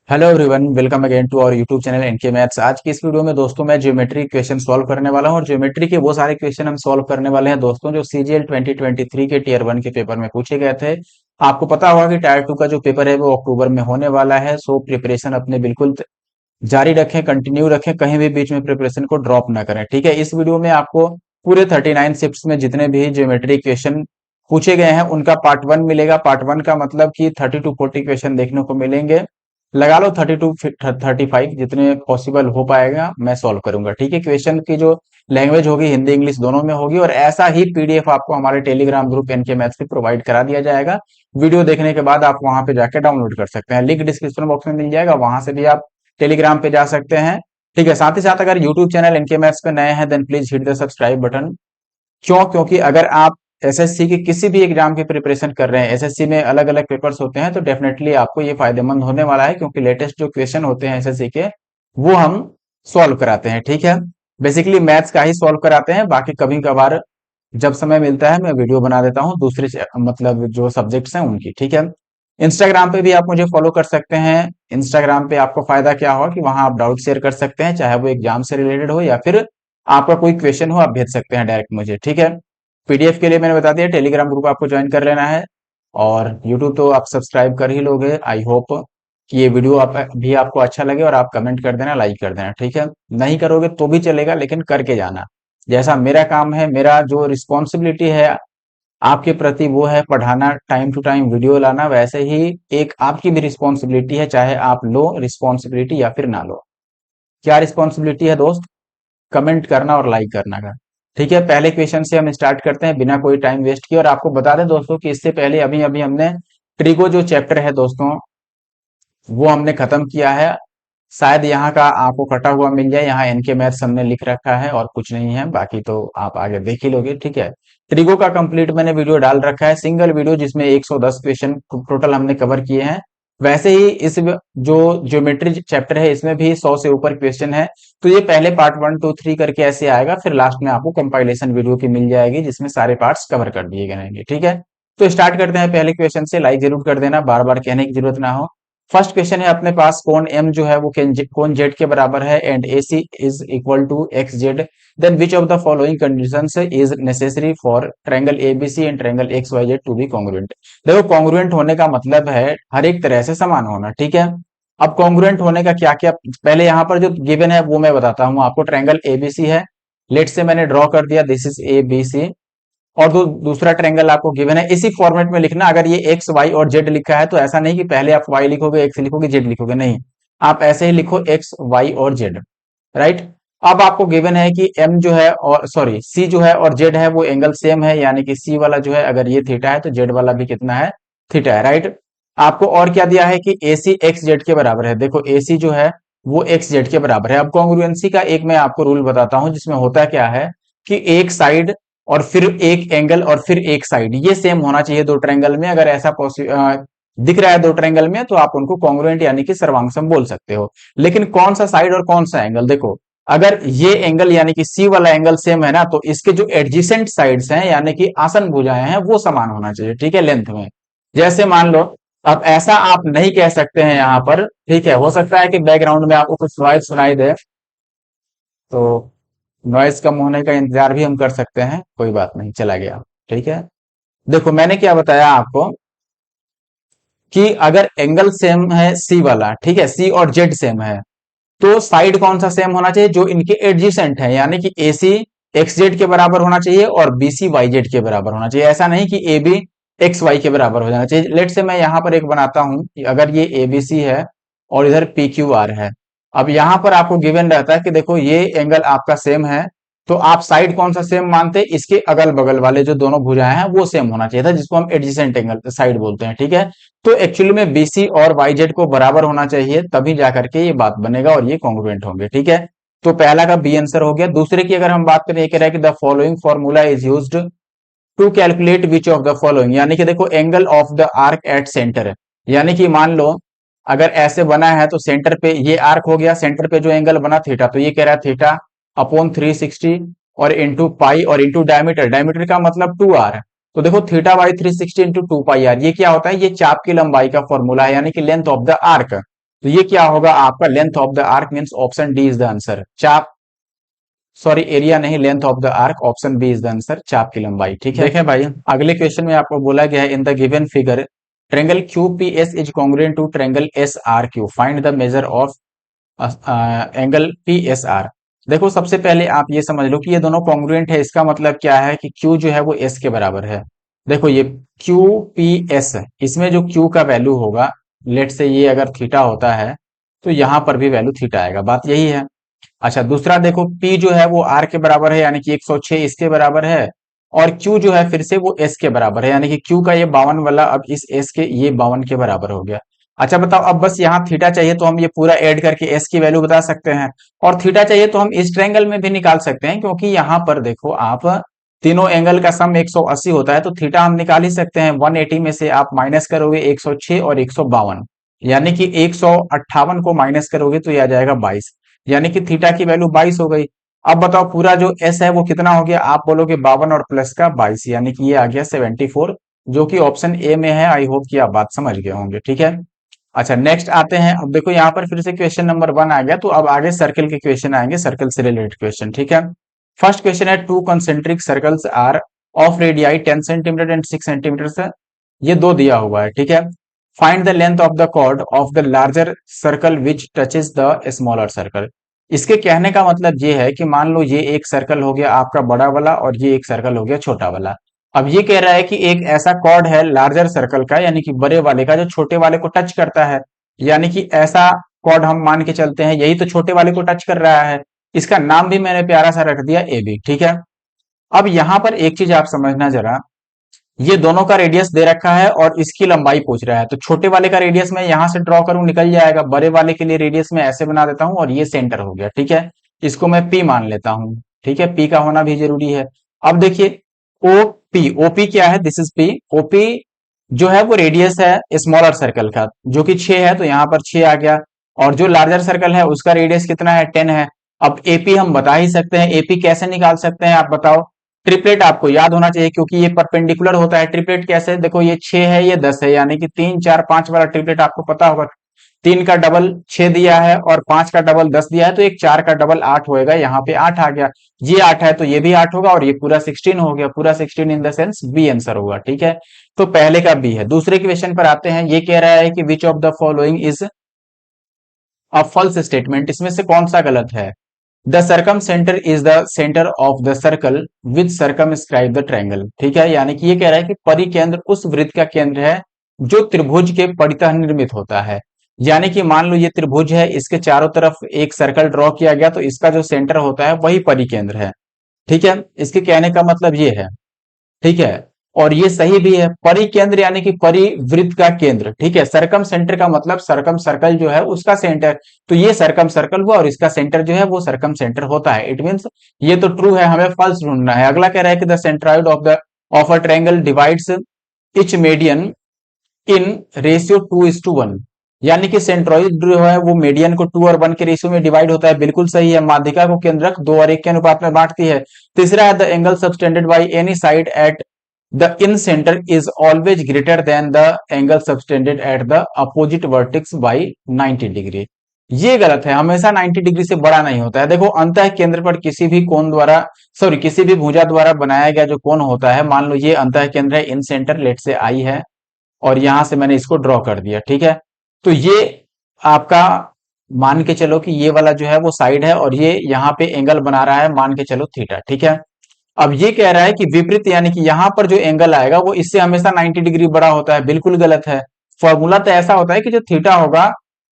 Hello everyone, welcome again to our YouTube channel NK maths. आज की इस video में दोस्तों मैं ज्योमेट्री क्वेश्चन सॉल्व करने वाला हूं और ज्योमेट्री के वो सारे क्वेश्चन हम सॉल्व करने वाले हैं दोस्तों जो सीजीएल 2023 के टीयर 1 के पेपर में पूछे गए थे। आपको पता होगा कि टायर 2 का जो पेपर है वो अक्टूबर में होने वाला है। सो प्रिपरेशन अपने बिल्कुल जारी रखें, कंटिन्यू रखें, कहीं भी बीच में प्रिपरेशन को ड्रॉप ना करें। ठीक है, इस वीडियो में आपको पूरे 39 शिफ्ट्स में जितने भी ज्योमेट्री क्वेश्चन पूछे गए हैं उनका पार्ट 1 मिलेगा। पार्ट 1 का मतलब कि 30 टू 40 क्वेश्चन देखने को मिलेंगे। लगा लो 30 टू 35, जितने पॉसिबल हो पाएगा मैं सॉल्व करूंगा। ठीक है, क्वेश्चन की जो लैंग्वेज होगी हिंदी इंग्लिश दोनों में होगी और ऐसा ही पीडीएफ आपको हमारे टेलीग्राम ग्रुप एनके मैथ्स पे प्रोवाइड करा दिया जाएगा। वीडियो देखने के बाद आप वहां पे जाके डाउनलोड कर सकते हैं, लिंक डिस्क्रिप्शन बॉक्स में मिल जाएगा, वहां से भी आप टेलीग्राम पे जा सकते हैं। ठीक है, साथ ही साथ अगर यूट्यूब चैनल एनके मैथ्स पे नए हैं then please hit the subscribe button. क्यों? क्योंकि अगर आप एसएससी की किसी भी एग्जाम की प्रिपरेशन कर रहे हैं, एसएससी में अलग अलग पेपर्स होते हैं, तो डेफिनेटली आपको ये फायदेमंद होने वाला है क्योंकि लेटेस्ट जो क्वेश्चन होते हैं एसएससी के वो हम सॉल्व कराते हैं। ठीक है, बेसिकली मैथ्स का ही सॉल्व कराते हैं, बाकी कभी कभार जब समय मिलता है मैं वीडियो बना देता हूँ दूसरे मतलब जो सब्जेक्ट्स हैं उनकी। ठीक है, इंस्टाग्राम पे भी आप मुझे फॉलो कर सकते हैं। इंस्टाग्राम पे आपको फायदा क्या होगा कि वहां आप डाउट शेयर कर सकते हैं, चाहे वो एग्जाम से रिलेटेड हो या फिर आपका कोई क्वेश्चन हो, आप भेज सकते हैं डायरेक्ट मुझे। ठीक है, पीडीएफ के लिए मैंने बता दिया, टेलीग्राम ग्रुप आपको ज्वाइन कर लेना है और यूट्यूब तो आप सब्सक्राइब कर ही लोगे। आई होप कि ये वीडियो आप भी आपको अच्छा लगे और आप कमेंट कर देना, लाइक कर देना। ठीक है, नहीं करोगे तो भी चलेगा लेकिन करके जाना। जैसा मेरा काम है, मेरा जो रिस्पॉन्सिबिलिटी है आपके प्रति वो है पढ़ाना, टाइम टू टाइम वीडियो लाना, वैसे ही एक आपकी भी रिस्पॉन्सिबिलिटी है, चाहे आप लो रिस्पॉन्सिबिलिटी या फिर ना लो। क्या रिस्पॉन्सिबिलिटी है दोस्त? कमेंट करना और लाइक करना का। ठीक है, पहले क्वेश्चन से हम स्टार्ट करते हैं बिना कोई टाइम वेस्ट किए। और आपको बता दें दोस्तों कि इससे पहले अभी अभी हमने ट्रिगो जो चैप्टर है दोस्तों वो हमने खत्म किया है। शायद यहाँ का आपको कटा हुआ मिल जाए, यहाँ एनके मैथ्स हमने लिख रखा है और कुछ नहीं है, बाकी तो आप आगे देख ही लोगे। ठीक है, ट्रिगो का कंप्लीट मैंने वीडियो डाल रखा है, सिंगल वीडियो जिसमें 110 क्वेश्चन टोटल हमने कवर किए हैं। वैसे ही इस जो ज्योमेट्री चैप्टर है इसमें भी 100 से ऊपर क्वेश्चन है। तो ये पहले पार्ट 1 2 3 करके ऐसे आएगा, फिर लास्ट में आपको कंपाइलेशन वीडियो की मिल जाएगी जिसमें सारे पार्ट्स कवर कर दिए गए रहेंगे। ठीक है, तो स्टार्ट करते हैं पहले क्वेश्चन से। लाइक जरूर कर देना, बार बार कहने की जरूरत ना हो। फर्स्ट क्वेश्चन है अपने पास, कोण एम जो है वो कोण जेड के बराबर है and A C is equal to X Z, then which of the following conditions is necessary for triangle ABC and triangle X Y Z to be congruent. देखो, कॉन्ग्रुएंट होने का मतलब है हर एक तरह से समान होना। ठीक है, अब कॉन्ग्रुएंट होने का क्या क्या, पहले यहाँ पर जो गिवन है वो मैं बताता हूँ आपको। ट्रायंगल एबीसी है, लेट से मैंने ड्रॉ कर दिया, this is A B C. और दूसरा ट्रायंगल आपको गिवन है, इसी फॉर्मेट में लिखना। अगर ये एक्स वाई और जेड लिखा है तो ऐसा नहीं कि पहले आप वाई लिखोगे एक्स लिखोगे जेड लिखोगे, नहीं, आप ऐसे ही लिखो एक्स वाई और जेड। राइट, अब आपको गिवन है कि एम जो है और सॉरी सी जो है और जेड है वो एंगल सेम है, यानी कि सी वाला जो है अगर ये थीटा है तो जेड वाला भी कितना है, थीटा है। राइट, आपको और क्या दिया है कि ए सी एक्स जेड के बराबर है। देखो ए सी जो है वो एक्स जेड के बराबर है। अब कॉन्ग्रुएंसी का एक मैं आपको रूल बताता हूं जिसमें होता क्या है कि एक साइड और फिर एक एंगल और फिर एक साइड ये सेम होना चाहिए दो ट्रायंगल में। अगर ऐसा दिख रहा है दो ट्रायंगल में तो आप उनको कॉन्ग्रुएंट यानी कि सर्वांगसम बोल सकते हो। लेकिन कौन सा साइड और कौन सा एंगल, देखो अगर ये एंगल यानी कि सी वाला एंगल सेम है ना तो इसके जो एडजेसेंट साइड्स हैं यानी कि आसन भुजाएं हैं वो समान होना चाहिए। ठीक है, लेंथ में। जैसे मान लो, अब ऐसा आप नहीं कह सकते हैं यहाँ पर। ठीक है, हो सकता है कि बैकग्राउंड में आपको कुछ नॉइज सुनाई दे, तो नॉइज कम होने का इंतजार भी हम कर सकते हैं, कोई बात नहीं, चला गया। ठीक है, देखो मैंने क्या बताया आपको कि अगर एंगल सेम है सी वाला, ठीक है, सी और जेड सेम है, तो साइड कौन सा सेम होना चाहिए, जो इनके एडजेसेंट है, यानी कि ए सी एक्स जेड के बराबर होना चाहिए और बी सी वाई जेड के बराबर होना चाहिए। ऐसा नहीं कि ए बी एक्स वाई के बराबर हो जाना चाहिए। लेट से मैं यहां पर एक बनाता हूं कि अगर ये ए बी सी है और इधर पी क्यू आर है। अब यहां पर आपको गिवन रहता है कि देखो ये एंगल आपका सेम है, तो आप साइड कौन सा सेम मानते हैं, इसके अगल बगल वाले जो दोनों भुजाएं हैं वो सेम होना चाहिए था, जिसको हम एडजेसेंट एंगल साइड बोलते हैं। ठीक है, तो एक्चुअली में बीसी और वाईजेड को बराबर होना चाहिए, तभी जाकर के ये बात बनेगा और ये कॉन्ग्रुएंट होंगे। ठीक है, तो पहला का बी आंसर हो गया। दूसरे की अगर हम बात करें, ये कह रहा है कि the following formula is used to calculate which of the following, यानी कि देखो angle of the arc at centre, यानी कि मान लो अगर ऐसे बना है तो सेंटर पे ये आर्क हो गया, सेंटर पे जो एंगल बना थीटा, तो ये कह रहा है थीटा अपॉन 360 और इंटू पाई और इंटू डायमीटर, डायमीटर का मतलब 2r। तो देखो theta by 360 into 2 pi R, ये क्या होता है, ये चाप की लंबाई का फॉर्मूला है, यानी कि लेंथ ऑफ द आर्क। तो ये क्या होगा आपका length of the arc, means option D is the answer. चाप, सॉरी एरिया नहीं, length of the arc, option B is the answer, चाप की लंबाई। ठीक है, देखें भाई अगले क्वेश्चन में आपको बोला गया है in the given figure triangle QPS is congruent to triangle SRQ, find the measure of angle PSR। देखो सबसे पहले आप ये समझ लो कि ये दोनों कॉन्ग्रुएंट है, इसका मतलब क्या है कि Q जो है वो S के बराबर है। देखो ये QPS, इसमें जो Q का वैल्यू होगा, लेट से ये अगर थीटा होता है तो यहां पर भी वैल्यू थीटा आएगा, बात यही है। अच्छा दूसरा देखो P जो है वो R के बराबर है, यानी कि 106 इसके बराबर है, और Q जो है फिर से वो S के बराबर है, यानी कि Q का ये 52 वाला अब इस S के ये 52 के बराबर हो गया। अच्छा बताओ, अब बस यहाँ थीटा चाहिए तो हम ये पूरा ऐड करके S की वैल्यू बता सकते हैं, और थीटा चाहिए तो हम इस ट्रायंगल में भी निकाल सकते हैं, क्योंकि यहाँ पर देखो आप तीनों एंगल का सम 180 होता है, तो थीटा हम निकाल ही सकते हैं। 180 में से आप माइनस करोगे 106 और 152, यानी कि 158 को माइनस करोगे तो ये आ जाएगा 22, यानी कि थीटा की वैल्यू 22 हो गई। अब बताओ पूरा जो एस है वो कितना हो गया, आप बोलोगे 52 और प्लस का 22, यानी कि ये आ गया 74, जो कि ऑप्शन ए में है। आई होप कि आप बात समझ गए होंगे। ठीक है, अच्छा नेक्स्ट आते हैं। अब देखो यहाँ पर फिर से क्वेश्चन नंबर 1 आ गया, तो अब आगे सर्कल के क्वेश्चन आएंगे, सर्कल से रिलेटेड क्वेश्चन। ठीक है, फर्स्ट क्वेश्चन है two concentric circles are of radii 10 centimetre and 6 centimetre से, ये दो दिया हुआ है। ठीक है, find the length of the chord of the larger circle which touches the smaller circle. इसके कहने का मतलब ये है कि मान लो ये एक सर्कल हो गया आपका बड़ा वाला, और ये एक सर्कल हो गया छोटा वाला। अब ये कह रहा है कि एक ऐसा कॉर्ड है लार्जर सर्कल का, यानी कि बड़े वाले का, जो छोटे वाले को टच करता है, यानी कि ऐसा कॉर्ड हम मान के चलते हैं, यही तो छोटे वाले को टच कर रहा है। इसका नाम भी मैंने प्यारा सा रख दिया AB। ठीक है, अब यहां पर एक चीज आप समझना जरा, ये दोनों का रेडियस दे रखा है और इसकी लंबाई पूछ रहा है, तो छोटे वाले का रेडियस मैं यहां से ड्रॉ करूं निकल जाएगा, बड़े वाले के लिए रेडियस मैं ऐसे बना देता हूं, और ये सेंटर हो गया। ठीक है, इसको मैं P मान लेता हूं। ठीक है, P का होना भी जरूरी है। अब देखिए OP क्या है, दिस इज P। OP जो है वो रेडियस है स्मॉलर सर्कल का, जो कि 6 है, तो यहां पर 6 आ गया, और जो लार्जर सर्कल है उसका रेडियस कितना है, 10 है। अब AP हम बता ही सकते हैं, AP कैसे निकाल सकते हैं आप बताओ। ट्रिपलेट आपको याद होना चाहिए, क्योंकि ये परपेंडिकुलर होता है। ट्रिपलेट कैसे, देखो ये 6 है ये 10 है, यानी कि 3 4 5 वाला ट्रिपलेट आपको पता होगा। 3 का डबल 6 दिया है, और 5 का डबल 10 दिया है, तो एक 4 का डबल 8 होएगा, यहाँ पे 8 आ गया। ये 8 है तो ये भी 8 होगा, और ये पूरा 16 हो गया, पूरा 16 in the sense B answer होगा। ठीक है, तो पहले का बी है। दूसरे क्वेश्चन पर आते हैं, ये कह रहा है कि which of the following is a false statement, इसमें से कौन सा गलत है। The circumcentre is the centre of the circle which circumscribe the triangle. ठीक है, यानी कि ये कह रहा है कि परिकेंद्र उस वृत्त का केंद्र है जो त्रिभुज के परितः निर्मित होता है। यानी कि मान लो ये त्रिभुज है, इसके चारों तरफ एक सर्कल ड्रॉ किया गया, तो इसका जो सेंटर होता है वही परिकेंद्र है। ठीक है, इसके कहने का मतलब ये है। ठीक है, और ये सही भी है, परिकेंद्र यानी कि परिवृत्त का केंद्र। ठीक है, सरकम सेंटर का मतलब सरकम सर्कल जो है उसका सेंटर, तो ये सरकम सर्कल हुआ, और इसका सेंटर जो है वो सरकम सेंटर होता है। इट मींस ये तो ट्रू है, हमें फॉल्स ढूंढना है। अगला कह रहा है कि the centroid of a triangle divides etch median in ratio 2:1, यानी कि सेंट्रॉइड जो है वो मीडियन को 2 और 1 के रेशियो में डिवाइड होता है, बिल्कुल सही है। माध्यिका को केंद्रक 2 और 1 के अनुपात में बांटती है। तीसरा है the angle subtended by any side at the incentre is always greater than the angle subtended at the opposite vertex by 90 degree. ये गलत है, हमेशा 90 डिग्री से बड़ा नहीं होता है। देखो अंतः केंद्र पर किसी भी कोण द्वारा, सॉरी किसी भी भुजा द्वारा बनाया गया जो कोण होता है, मान लो ये अंतः केंद्र है, इन सेंटर लेट से आई है, और यहां से मैंने इसको ड्रॉ कर दिया। ठीक है, तो ये आपका मान के चलो कि ये वाला जो है वो साइड है, और ये यहाँ पे एंगल बना रहा है, मान के चलो थीटा। ठीक है, अब ये कह रहा है कि विपरीत, यानी कि यहां पर जो एंगल आएगा वो इससे हमेशा 90 डिग्री बड़ा होता है, बिल्कुल गलत है। फॉर्मूला तो ऐसा होता है कि जो थीटा होगा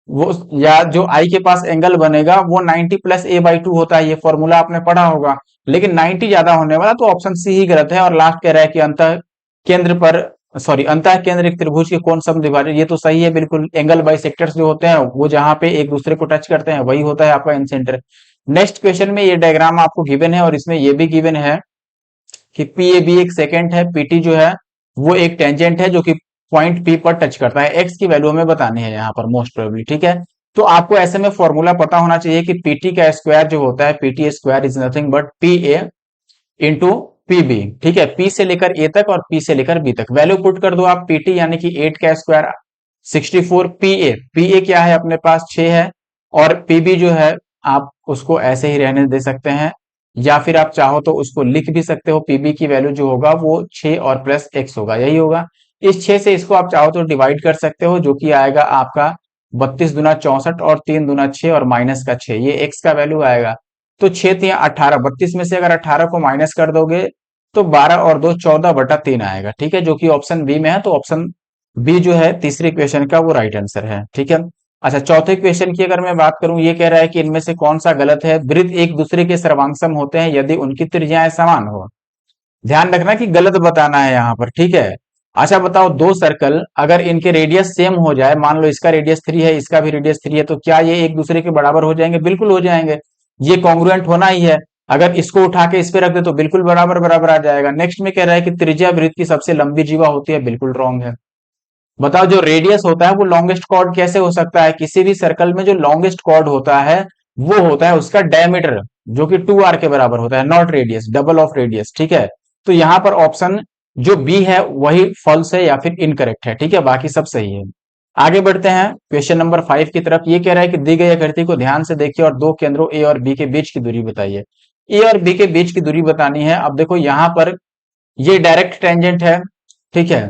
वो, या जो आई के पास एंगल बनेगा वो 90 प्लस A/2 होता है, ये फॉर्मूला आपने पढ़ा होगा। लेकिन 90 ज्यादा होने वाला, तो ऑप्शन सी ही गलत है। और लास्ट कह रहा है कि अंतः केंद्र पर, सॉरी अंतः केंद्र एक त्रिभुज के कोण समद्विभाजक, ये तो सही है बिल्कुल। एंगल बाइसेक्टर्स जो होते हैं वो जहां पे एक दूसरे को टच करते हैं वही होता है आपका इन सेंटर। नेक्स्ट क्वेश्चन में ये डायग्राम आपको गिवन है, और इसमें ये भी गिवन है कि PAB एक सेकेंड है, PT जो है वो एक टेंजेंट है जो कि पॉइंट P पर टच करता है। एक्स की वैल्यू हमें बतानी है यहाँ पर मोस्ट प्रोबेबली। ठीक है, तो आपको ऐसे में फॉर्मूला पता होना चाहिए कि PT का स्क्वायर जो होता है, PT square is nothing but PA into PB। ठीक है, P से लेकर A तक और P से लेकर B तक वैल्यू पुट कर दो आप। PT यानी कि 8 का स्क्वायर 64 पीए, पीए क्या है अपने पास 6 है, और पीबी जो है आप उसको ऐसे ही रहने दे सकते हैं, या फिर आप चाहो तो उसको लिख भी सकते हो। पीबी की वैल्यू जो होगा वो 6 और प्लस एक्स होगा, यही होगा। इस 6 से इसको आप चाहो तो डिवाइड कर सकते हो, जो कि आएगा आपका 32 दुना 64 और 3 दुना 6 और माइनस का 6, ये एक्स का वैल्यू आएगा। तो 6 तिया 18, 32 में से अगर 18 को माइनस कर दोगे तो 12 और 2 14/3 आएगा, ठीक है, जो कि ऑप्शन बी में है। तो ऑप्शन बी जो है तीसरे क्वेश्चन का वो राइट आंसर है, ठीक है। अच्छा, चौथे क्वेश्चन की अगर मैं बात करूं, ये कह रहा है कि इनमें से कौन सा गलत है। वृत्त एक दूसरे के सर्वांगसम होते हैं यदि उनकी त्रिज्याएं समान हो। ध्यान रखना कि गलत बताना है यहाँ पर, ठीक है। अच्छा बताओ, दो सर्कल अगर इनके रेडियस सेम हो जाए, मान लो इसका रेडियस 3 है, इसका भी रेडियस 3 है, तो क्या ये एक दूसरे के बराबर हो जाएंगे? बिल्कुल हो जाएंगे, ये कॉन्ग्रुएंट होना ही है। अगर इसको उठा के इस पे रख दे तो बिल्कुल बराबर बराबर आ जाएगा। नेक्स्ट में कह रहा है कि त्रिज्या वृत्त की सबसे लंबी जीवा होती है, बिल्कुल रॉन्ग है। बताओ, जो रेडियस होता है वो लॉन्गेस्ट कॉर्ड कैसे हो सकता है? किसी भी सर्कल में जो लॉन्गेस्ट कॉर्ड होता है वो होता है उसका डायमीटर, जो कि 2r के बराबर होता है, not radius, double of radius, ठीक है। तो यहां पर ऑप्शन जो बी है वही फॉल्स है या फिर इनकरेक्ट है, ठीक है, बाकी सब सही है। आगे बढ़ते हैं क्वेश्चन नंबर 5 की तरफ। ये कह रहा है कि दी गई आकृति को ध्यान से देखिए और दो केंद्रों ए और बी के बीच की दूरी बताइए। ए और बी के बीच की दूरी बतानी है। अब देखो यहां पर ये डायरेक्ट टेंजेंट है, ठीक है।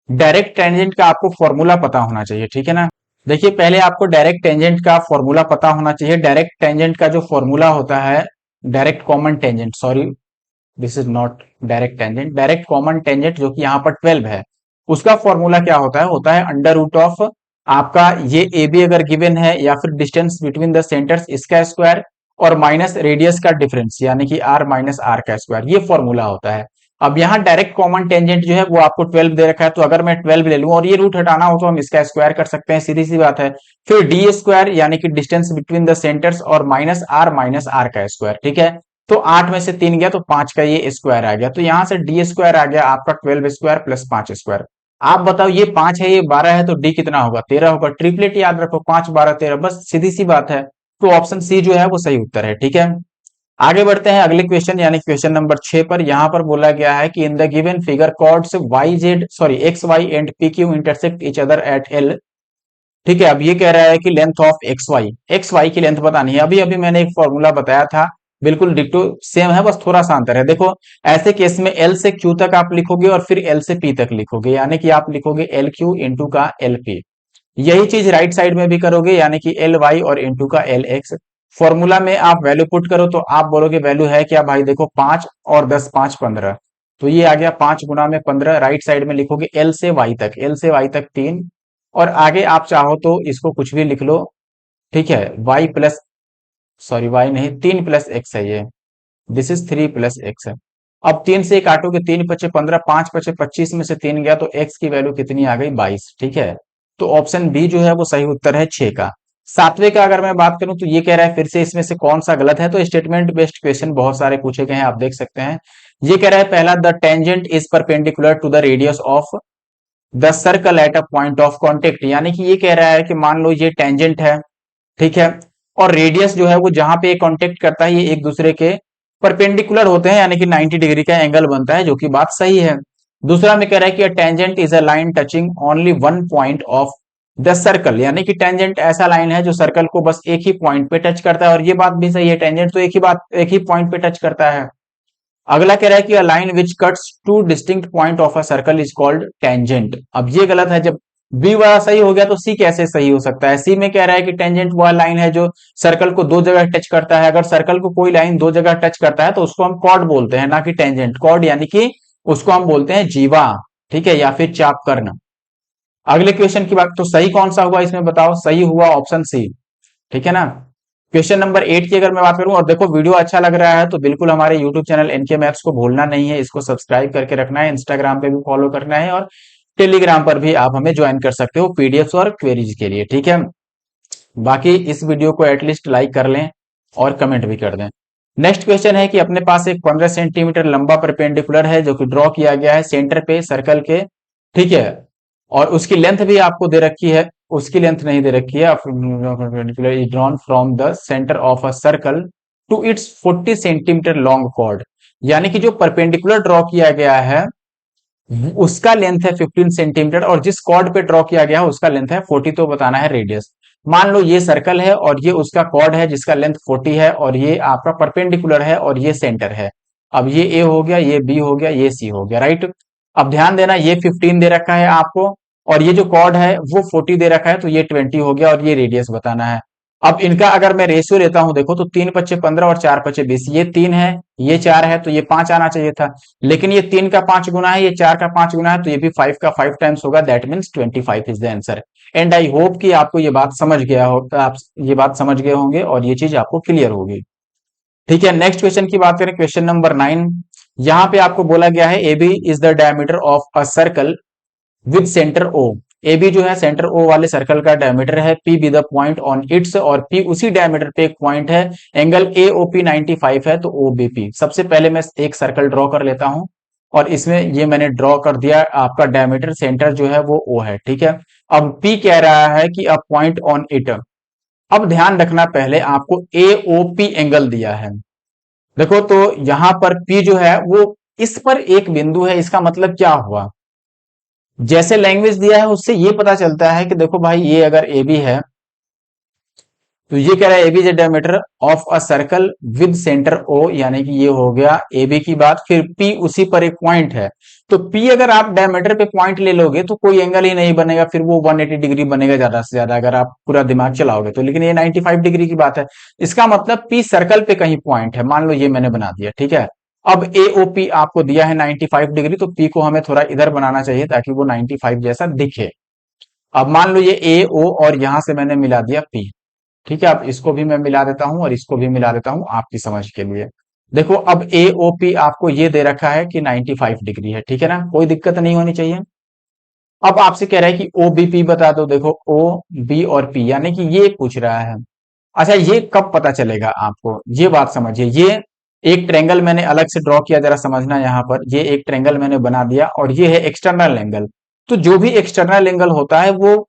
डायरेक्ट टेंजेंट का आपको फॉर्मूला पता होना चाहिए, ठीक है ना। देखिए, पहले आपको डायरेक्ट टेंजेंट का फॉर्मूला पता होना चाहिए। डायरेक्ट टेंजेंट का जो फॉर्मूला होता है, direct common tangent, sorry this is not direct tangent, direct common tangent जो कि यहाँ पर 12 है, उसका फॉर्मूला क्या होता है अंडर रूट ऑफ आपका ये ए बी अगर गिवन है, या फिर डिस्टेंस बिटवीन द सेंटर्स इसका स्क्वायर, और माइनस रेडियस का डिफरेंस यानी कि आर माइनस आर का स्क्वायर, ये फॉर्मूला होता है। अब यहाँ डायरेक्ट कॉमन टेंजेंट जो है वो आपको 12 दे रखा है, तो अगर मैं 12 ले लूं और ये रूट हटाना हो तो हम इसका स्क्वायर कर सकते हैं, सीधी सी बात है। फिर डी स्क्वायर यानी कि डिस्टेंस बिटवीन द सेंटर्स, और माइनस आर का स्क्वायर, ठीक है। तो 8 में से 3 गया तो 5 का ये स्क्वायर आ गया, तो यहां से डी स्क्वायर आ गया आपका 12 स्क्वायर प्लस 5 स्क्वायर। आप बताओ, ये 5 है ये 12 है, तो डी कितना होगा? 13 होगा। ट्रिपलेट याद रखो, 5 12 13, बस सीधी सी बात है। तो ऑप्शन सी जो है वो सही उत्तर है, ठीक है। आगे बढ़ते हैं अगले क्वेश्चन यानी क्वेश्चन नंबर 6 पर। यहां पर बोला गया है कि in the given figure chords Y Z sorry X Y and P Q intersect each other at L, ठीक है। अब ये कह रहा है कि लेंथ ऑफ एक्स वाई की लेंथ बतानी है। अभी अभी मैंने एक फॉर्मूला बताया था, बिल्कुल डिक्टो सेम है, बस थोड़ा सा अंतर है। देखो, ऐसे केस में एल से क्यू तक आप लिखोगे और फिर एल से पी तक लिखोगे, यानी कि आप लिखोगे एल क्यू इंटू का एल पी। यही चीज राइट साइड में भी करोगे, यानी कि एल वाई और इंटू का एल एक्स। फॉर्मूला में आप वैल्यू पुट करो तो आप बोलोगे वैल्यू है क्या भाई? देखो, 5 और 10 5 15, तो ये आ गया 5 गुना में 15। राइट साइड में लिखोगे एल से वाई तक, एल से वाई तक 3, और आगे आप चाहो तो इसको कुछ भी लिख लो, ठीक है। वाई प्लस, सॉरी वाई नहीं, 3 प्लस एक्स है ये, दिस इज 3 प्लस एक्स है। अब 3 से काटोगे, 3 पचे 15, 5 पचे 25 में से 3 गया तो एक्स की वैल्यू कितनी आ गई? 22, ठीक है। तो ऑप्शन बी जो है वो सही उत्तर है 6 का। सातवें का अगर मैं बात करूं तो ये कह रहा है फिर से इसमें से कौन सा गलत है। तो स्टेटमेंट बेस्ड क्वेश्चन बहुत सारे पूछे गए हैं, आप देख सकते हैं। ये कह रहा है पहला, the tangent is perpendicular to the radius of the circle at a point of contact, यानी कि ये कह रहा है कि मान लो ये टेंजेंट है, ठीक है, और रेडियस जो है वो जहां पे कॉन्टेक्ट करता है ये एक दूसरे के परपेंडिकुलर होते हैं, यानी कि 90 डिग्री का एंगल बनता है, जो कि बात सही है। दूसरा में कह रहा है कि tangent is a line touching only one point of the circle, यानी कि टेंजेंट ऐसा लाइन है जो सर्कल को बस एक ही पॉइंट पे टच करता है, और ये बात भी सही है, टेंजेंट तो एक ही पॉइंट पे टच करता है। अगला कह रहा है कि a line which cuts two distinct point of a circle is called tangent. अब ये गलत है, जब बी वाला सही हो गया तो सी कैसे सही हो सकता है? सी में कह रहा है कि टेंजेंट वह लाइन है जो सर्कल को दो जगह टच करता है। अगर सर्कल को कोई लाइन दो जगह टच करता है तो उसको हम कॉर्ड बोलते हैं, ना कि टेंजेंट। कॉर्ड यानी कि उसको हम बोलते हैं जीवा, ठीक है, या फिर चाप कर्ण। अगले क्वेश्चन की बात, तो सही कौन सा हुआ इसमें बताओ? सही हुआ ऑप्शन सी, ठीक है ना। क्वेश्चन नंबर 8 की अगर मैं बात करूं, और देखो वीडियो अच्छा लग रहा है तो बिल्कुल हमारे यूट्यूब चैनल एनके मैथ्स को भूलना नहीं है, इसको सब्सक्राइब करके रखना है, इंस्टाग्राम पे भी फॉलो करना है, और टेलीग्राम पर भी आप हमें ज्वाइन कर सकते हो पीडीएफ और क्वेरीज के लिए, ठीक है। बाकी इस वीडियो को एटलीस्ट लाइक कर लें और कमेंट भी कर दें। नेक्स्ट क्वेश्चन है कि अपने पास एक 15 सेंटीमीटर लंबा परपेंडिकुलर है जो कि ड्रॉ किया गया है सेंटर पे सर्कल के, ठीक है, और उसकी लेंथ भी आपको दे रखी है, उसकी लेंथ नहीं दे रखी है। Perpendicular is drawn from the centre of a circle to its 40 centimetre long chord, यानी कि जो परपेंडिकुलर ड्रॉ किया गया है उसका लेंथ है 15 सेंटीमीटर और जिस कॉर्ड पे ड्रॉ किया गया है उसका लेंथ है 40, तो बताना है रेडियस। मान लो ये सर्कल है और ये उसका कॉर्ड है जिसका लेंथ 40 है और ये आपका परपेंडिकुलर है और ये सेंटर है। अब ये ए हो गया, ये बी हो गया, ये सी हो गया, राइट। अब ध्यान देना ये 15 दे रखा है आपको और ये जो कॉर्ड है वो 40 दे रखा है, तो ये 20 हो गया और ये रेडियस बताना है। अब इनका अगर मैं रेशियो लेता हूं देखो, तो 3 × 5 = 15 और 4 × 5 = 20, ये 3 है, ये 4 है, तो ये 5 आना चाहिए था। लेकिन ये 3 का 5 गुना है, ये 4 का 5 गुना है, तो ये भी 5 का 5 टाइम्स होगा, that means 25 is the answer. And I hope कि आपको ये बात समझ गया हो, आप ये बात समझ गए होंगे और ये चीज आपको क्लियर होगी। ठीक है, नेक्स्ट क्वेश्चन की बात करें, क्वेश्चन नंबर 9। यहाँ पे आपको बोला गया है A B is the diameter of a circle with centre O. A B जो है सेंटर ओ वाले सर्कल का डायमीटर है, P be the point on its, और पी उसी डायमीटर पे एक पॉइंट है, एंगल ए ओ पी 95 है, तो ओ बी पी। सबसे पहले मैं एक सर्कल ड्रॉ कर लेता हूं और इसमें ये मैंने ड्रॉ कर दिया, आपका डायमीटर सेंटर जो है वो ओ है, ठीक है। अब पी कह रहा है कि अ पॉइंट ऑन इट। अब ध्यान रखना, पहले आपको ए ओ पी एंगल दिया है, देखो तो यहां पर पी जो है वो इस पर एक बिंदु है, इसका मतलब क्या हुआ, जैसे लैंग्वेज दिया है उससे ये पता चलता है कि देखो भाई ये अगर ए बी है तो ये कह रहा है A B is diameter of a circle with centre O, यानी कि ये हो गया ए बी की बात। फिर पी उसी पर एक पॉइंट है, तो पी अगर आप डायमीटर पे पॉइंट ले लोगे तो कोई एंगल ही नहीं बनेगा, फिर वो 180 डिग्री बनेगा ज्यादा से ज्यादा अगर आप पूरा दिमाग चलाओगे तो, लेकिन ये 95 डिग्री की बात है। इसका मतलब पी सर्कल पे कहीं पॉइंट है, मान लो ये मैंने बना दिया, ठीक है। अब ए ओ पी आपको दिया है 95 डिग्री, तो पी को हमें थोड़ा इधर बनाना चाहिए ताकि वो 95 जैसा दिखे। अब मान लो ये ए ओ और यहां से मैंने मिला दिया पी, ठीक है। अब इसको भी मैं मिला देता हूं और इसको भी मिला देता हूं आपकी समझ के लिए। देखो अब ए ओ पी आपको ये दे रखा है कि 95 डिग्री है, ठीक है ना, कोई दिक्कत नहीं होनी चाहिए। अब आपसे कह रहा है कि ओ बी पी बता दो, देखो ओ बी और पी, यानी कि ये पूछ रहा है। अच्छा ये कब पता चलेगा आपको, ये बात समझिए। ये एक ट्रेंगल मैंने अलग से ड्रॉ किया, जरा समझना, यहां पर ये एक ट्रेंगल मैंने बना दिया और ये है एक्सटर्नल एंगल। तो जो भी एक्सटर्नल एंगल होता है वो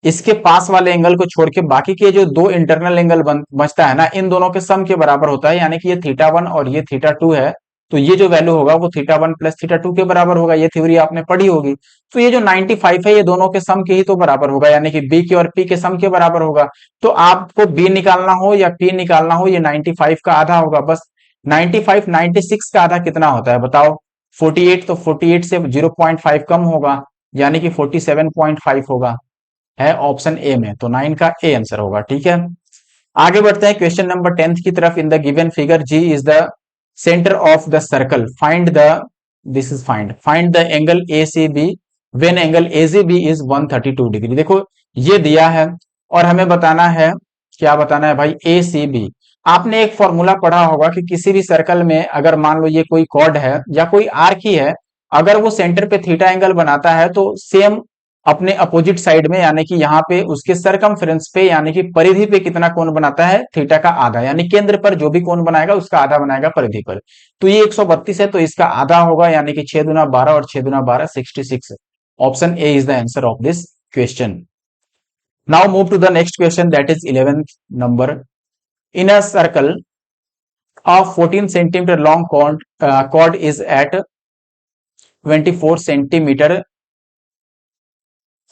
इसके पास वाले एंगल को छोड़ के बाकी के जो दो इंटरनल एंगल बचता है ना, इन दोनों के सम के बराबर होता है, यानी कि ये थीटा 1 और ये थीटा 2 है, तो ये जो वैल्यू होगा वो थीटा 1 प्लस थीटा 2 के बराबर होगा। ये थ्योरी आपने पढ़ी होगी। तो ये जो 95 है ये दोनों के सम के ही तो बराबर होगा, यानी कि बी के और पी के सम के बराबर होगा। तो आपको बी निकालना हो या पी निकालना हो, ये 95 का आधा होगा बस। 95 96 का आधा कितना होता है बताओ, 48, तो 48 से 0.5 कम होगा, यानी कि 47.5 होगा, है ऑप्शन ए में, तो 9 का ए आंसर होगा, ठीक है। आगे बढ़ते हैं क्वेश्चन नंबर 10 की तरफ। In the given figure G is the centre of the circle, find the, this is find the angle A C B when angle A C B is 132 degree. देखो ये दिया है और हमें बताना है, क्या बताना है भाई, ए सी बी। आपने एक फॉर्मूला पढ़ा होगा कि किसी भी सर्कल में अगर मान लो ये कोई कॉर्ड है या कोई आर्क ही है, अगर वो सेंटर पे थीटा एंगल बनाता है तो सेम अपने अपोजिट साइड में, यानी कि यहाँ पे उसके सरकमफ्रेंस पे, यानी कि परिधि पे कितना कोण बनाता है, थीटा का आधा, यानी केंद्र पर जो भी कोण बनाएगा उसका आधा बनाएगा परिधि पर। तो ये 132 है, तो इसका आधा होगा, यानी कि 6 दूना 12 और 6 दूना 12 66। Option A is the answer of this question. Now move to the next question, that is 11th number. In a circle of 14 centimetre long chord is at 24 centimetre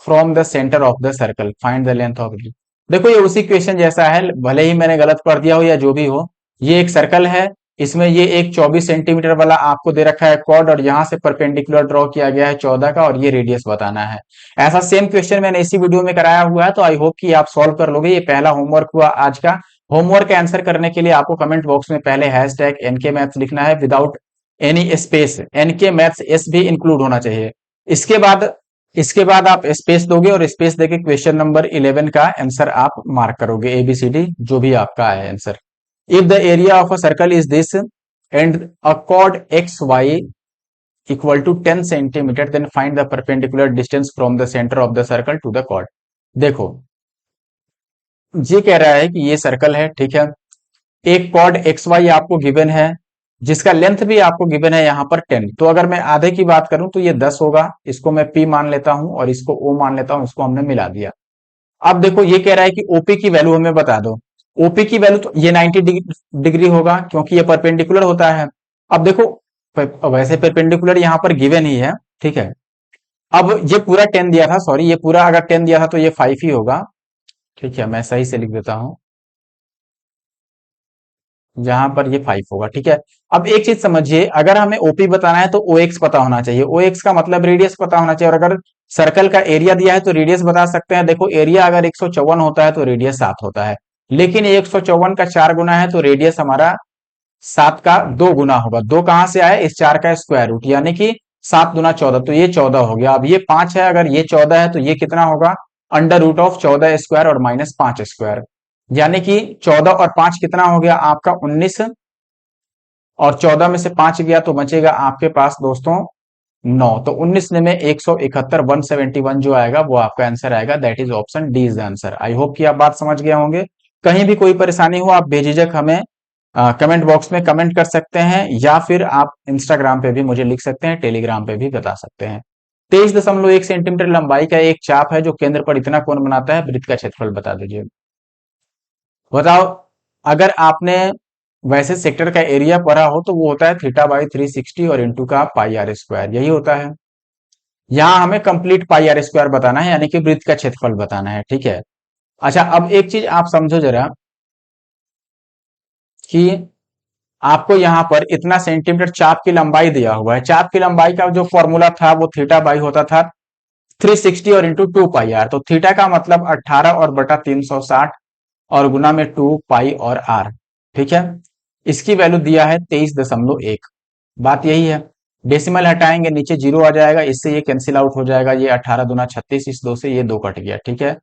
from the centre of the circle, find the length of it. देखो ये उसी question जैसा है, भले ही मैंने गलत पढ़ दिया हो या जो भी हो। ये एक सर्कल है, इसमें ये एक 24 सेंटीमीटर वाला आपको दे रखा है कॉर्ड और यहां से परपेंडिकुलर ड्रॉ किया गया है 14 का, और ये रेडियस बताना है। ऐसा सेम क्वेश्चन मैंने इसी वीडियो में कराया हुआ है, तो आई होप कि आप सॉल्व कर लोगे। ये पहला होमवर्क हुआ आज का। होमवर्क आंसर करने के लिए आपको कमेंट बॉक्स में पहले हैशटैग एनके मैथ्स लिखना है without any space, NK maths S भी इंक्लूड होना चाहिए। इसके बाद इसके बाद आप स्पेस दोगे और स्पेस देके क्वेश्चन नंबर 11 का आंसर आप मार्क करोगे, एबीसीडी जो भी आपका है answer. If the area of a circle is this and a chord X Y equal to 10 centimetre, then find the perpendicular distance from the centre of the circle to the chord। देखो ये कह रहा है कि ये circle है, ठीक है। एक कॉर्ड एक्स वाई आपको गिवन है, जिसका लेंथ भी आपको गिवन है यहाँ पर 10। तो अगर मैं आधे की बात करूं तो ये 10 होगा, इसको मैं पी मान लेता हूं और इसको ओ मान लेता हूं, इसको हमने मिला दिया। अब देखो ये कह रहा है कि ओपी की वैल्यू हमें बता दो। ओपी की वैल्यू तो ये 90 डिग्री होगा क्योंकि ये परपेंडिकुलर होता है। अब देखो वैसे परपेंडिकुलर यहाँ पर गिवन ही है, ठीक है। अब ये पूरा 10 दिया था, सॉरी, ये पूरा अगर 10 दिया था तो ये 5 ही होगा। ठीक है, मैं सही से लिख देता हूं, जहां पर ये 5 होगा। ठीक है। अब एक चीज समझिए, अगर हमें ओपी बताना है तो ओएक्स पता होना चाहिए, ओएक्स का मतलब रेडियस पता होना चाहिए। और अगर सर्कल का एरिया दिया है तो रेडियस बता सकते हैं। देखो, एरिया अगर 154 होता है तो रेडियस 7 होता है, लेकिन 154 का 4 गुना है तो रेडियस हमारा 7 का 2 गुना होगा। 2 कहां से आया? इस 4 का स्क्वायर रूट, यानी कि 7 दुना 14, तो ये 14 हो गया। अब ये 5 है, अगर ये 14 है तो ये कितना होगा? अंडर रूट ऑफ 14 स्क्वायर और माइनस 5 स्क्वायर, यानी कि 14 और 5 कितना हो गया आपका? 19। और 14 में से 5 गया तो बचेगा आपके पास दोस्तों 9। तो 19 में 171, 171 जो आएगा वो आपका आंसर आएगा। That is option D is the answer. I hope कि आप बात समझ गए होंगे। कहीं भी कोई परेशानी हो आप बेझिझक हमें कमेंट बॉक्स में कमेंट कर सकते हैं, या फिर आप इंस्टाग्राम पे भी मुझे लिख सकते हैं, टेलीग्राम पे भी बता सकते हैं। 23.1 सेंटीमीटर लंबाई का एक चाप है जो केंद्र पर इतना कोण बनाता है, वृत्त का क्षेत्रफल बता दीजिए। बताओ, अगर आपने वैसे सेक्टर का एरिया पढ़ा हो तो वो होता है थीटा बाई 360 और इंटू का पाई आर स्क्वायर, यही होता है। यहाँ हमें कंप्लीट पाई आर स्क्वायर बताना है, यानी कि वृत्त का क्षेत्रफल बताना है। ठीक है। अच्छा, अब एक चीज आप समझो जरा कि आपको यहाँ पर इतना सेंटीमीटर चाप की लंबाई दिया हुआ है। चाप की लंबाई का जो फॉर्मूला था वो थीटा बाई होता था 360 और इंटू 2 पाई आर। तो थीटा का मतलब 18 और बटा 360 और गुना में 2 पाई और आर। ठीक है। इसकी वैल्यू दिया है 23.1। बात यही है, डेसिमल हटाएंगे नीचे जीरो आ जाएगा, इससे ये कैंसिल आउट हो जाएगा। ये 18 दूना 36, इस 2 से ये 2 कट गया। ठीक है।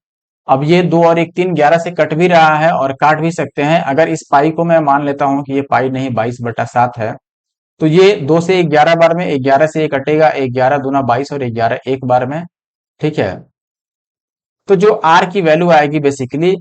अब ये 2 और 1 3, 11 से कट भी रहा है और काट भी सकते हैं। अगर इस पाई को मैं मान लेता हूं कि ये पाई नहीं 22/7 है, तो ये 2 से 11 बार में, 11 से ये कटेगा, 11 दूना 22 और 11 एक बार में। ठीक है। तो जो आर की वैल्यू आएगी बेसिकली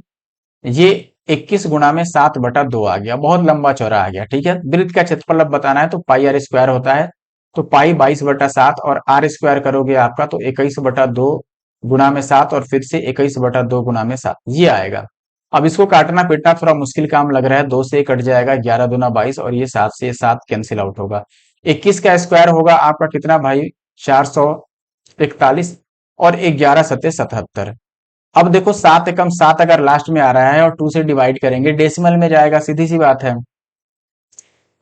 ये 21 गुना में 7/2 आ गया। बहुत लंबा चौड़ा आ गया। ठीक है। वृत्त का क्षेत्रफल अब बताना है तो पाई आर स्क्वायर होता है, तो पाई 22/7 और आर स्क्वायर करोगे आपका तो 21/2 गुना में 7 और फिर से 21/2 गुना में 7, ये आएगा। अब इसको काटना पीटना थोड़ा मुश्किल काम लग रहा है। 2 से कट जाएगा, 11 दूना 22 और ये 7 से 7 कैंसिल आउट होगा। 21 का स्क्वायर होगा आपका कितना भाई? 441 और 11 सत्ते 77। अब देखो 7 एकम 7 अगर लास्ट में आ रहा है और 2 से डिवाइड करेंगे, डेसिमल में जाएगा, सीधी सी बात है।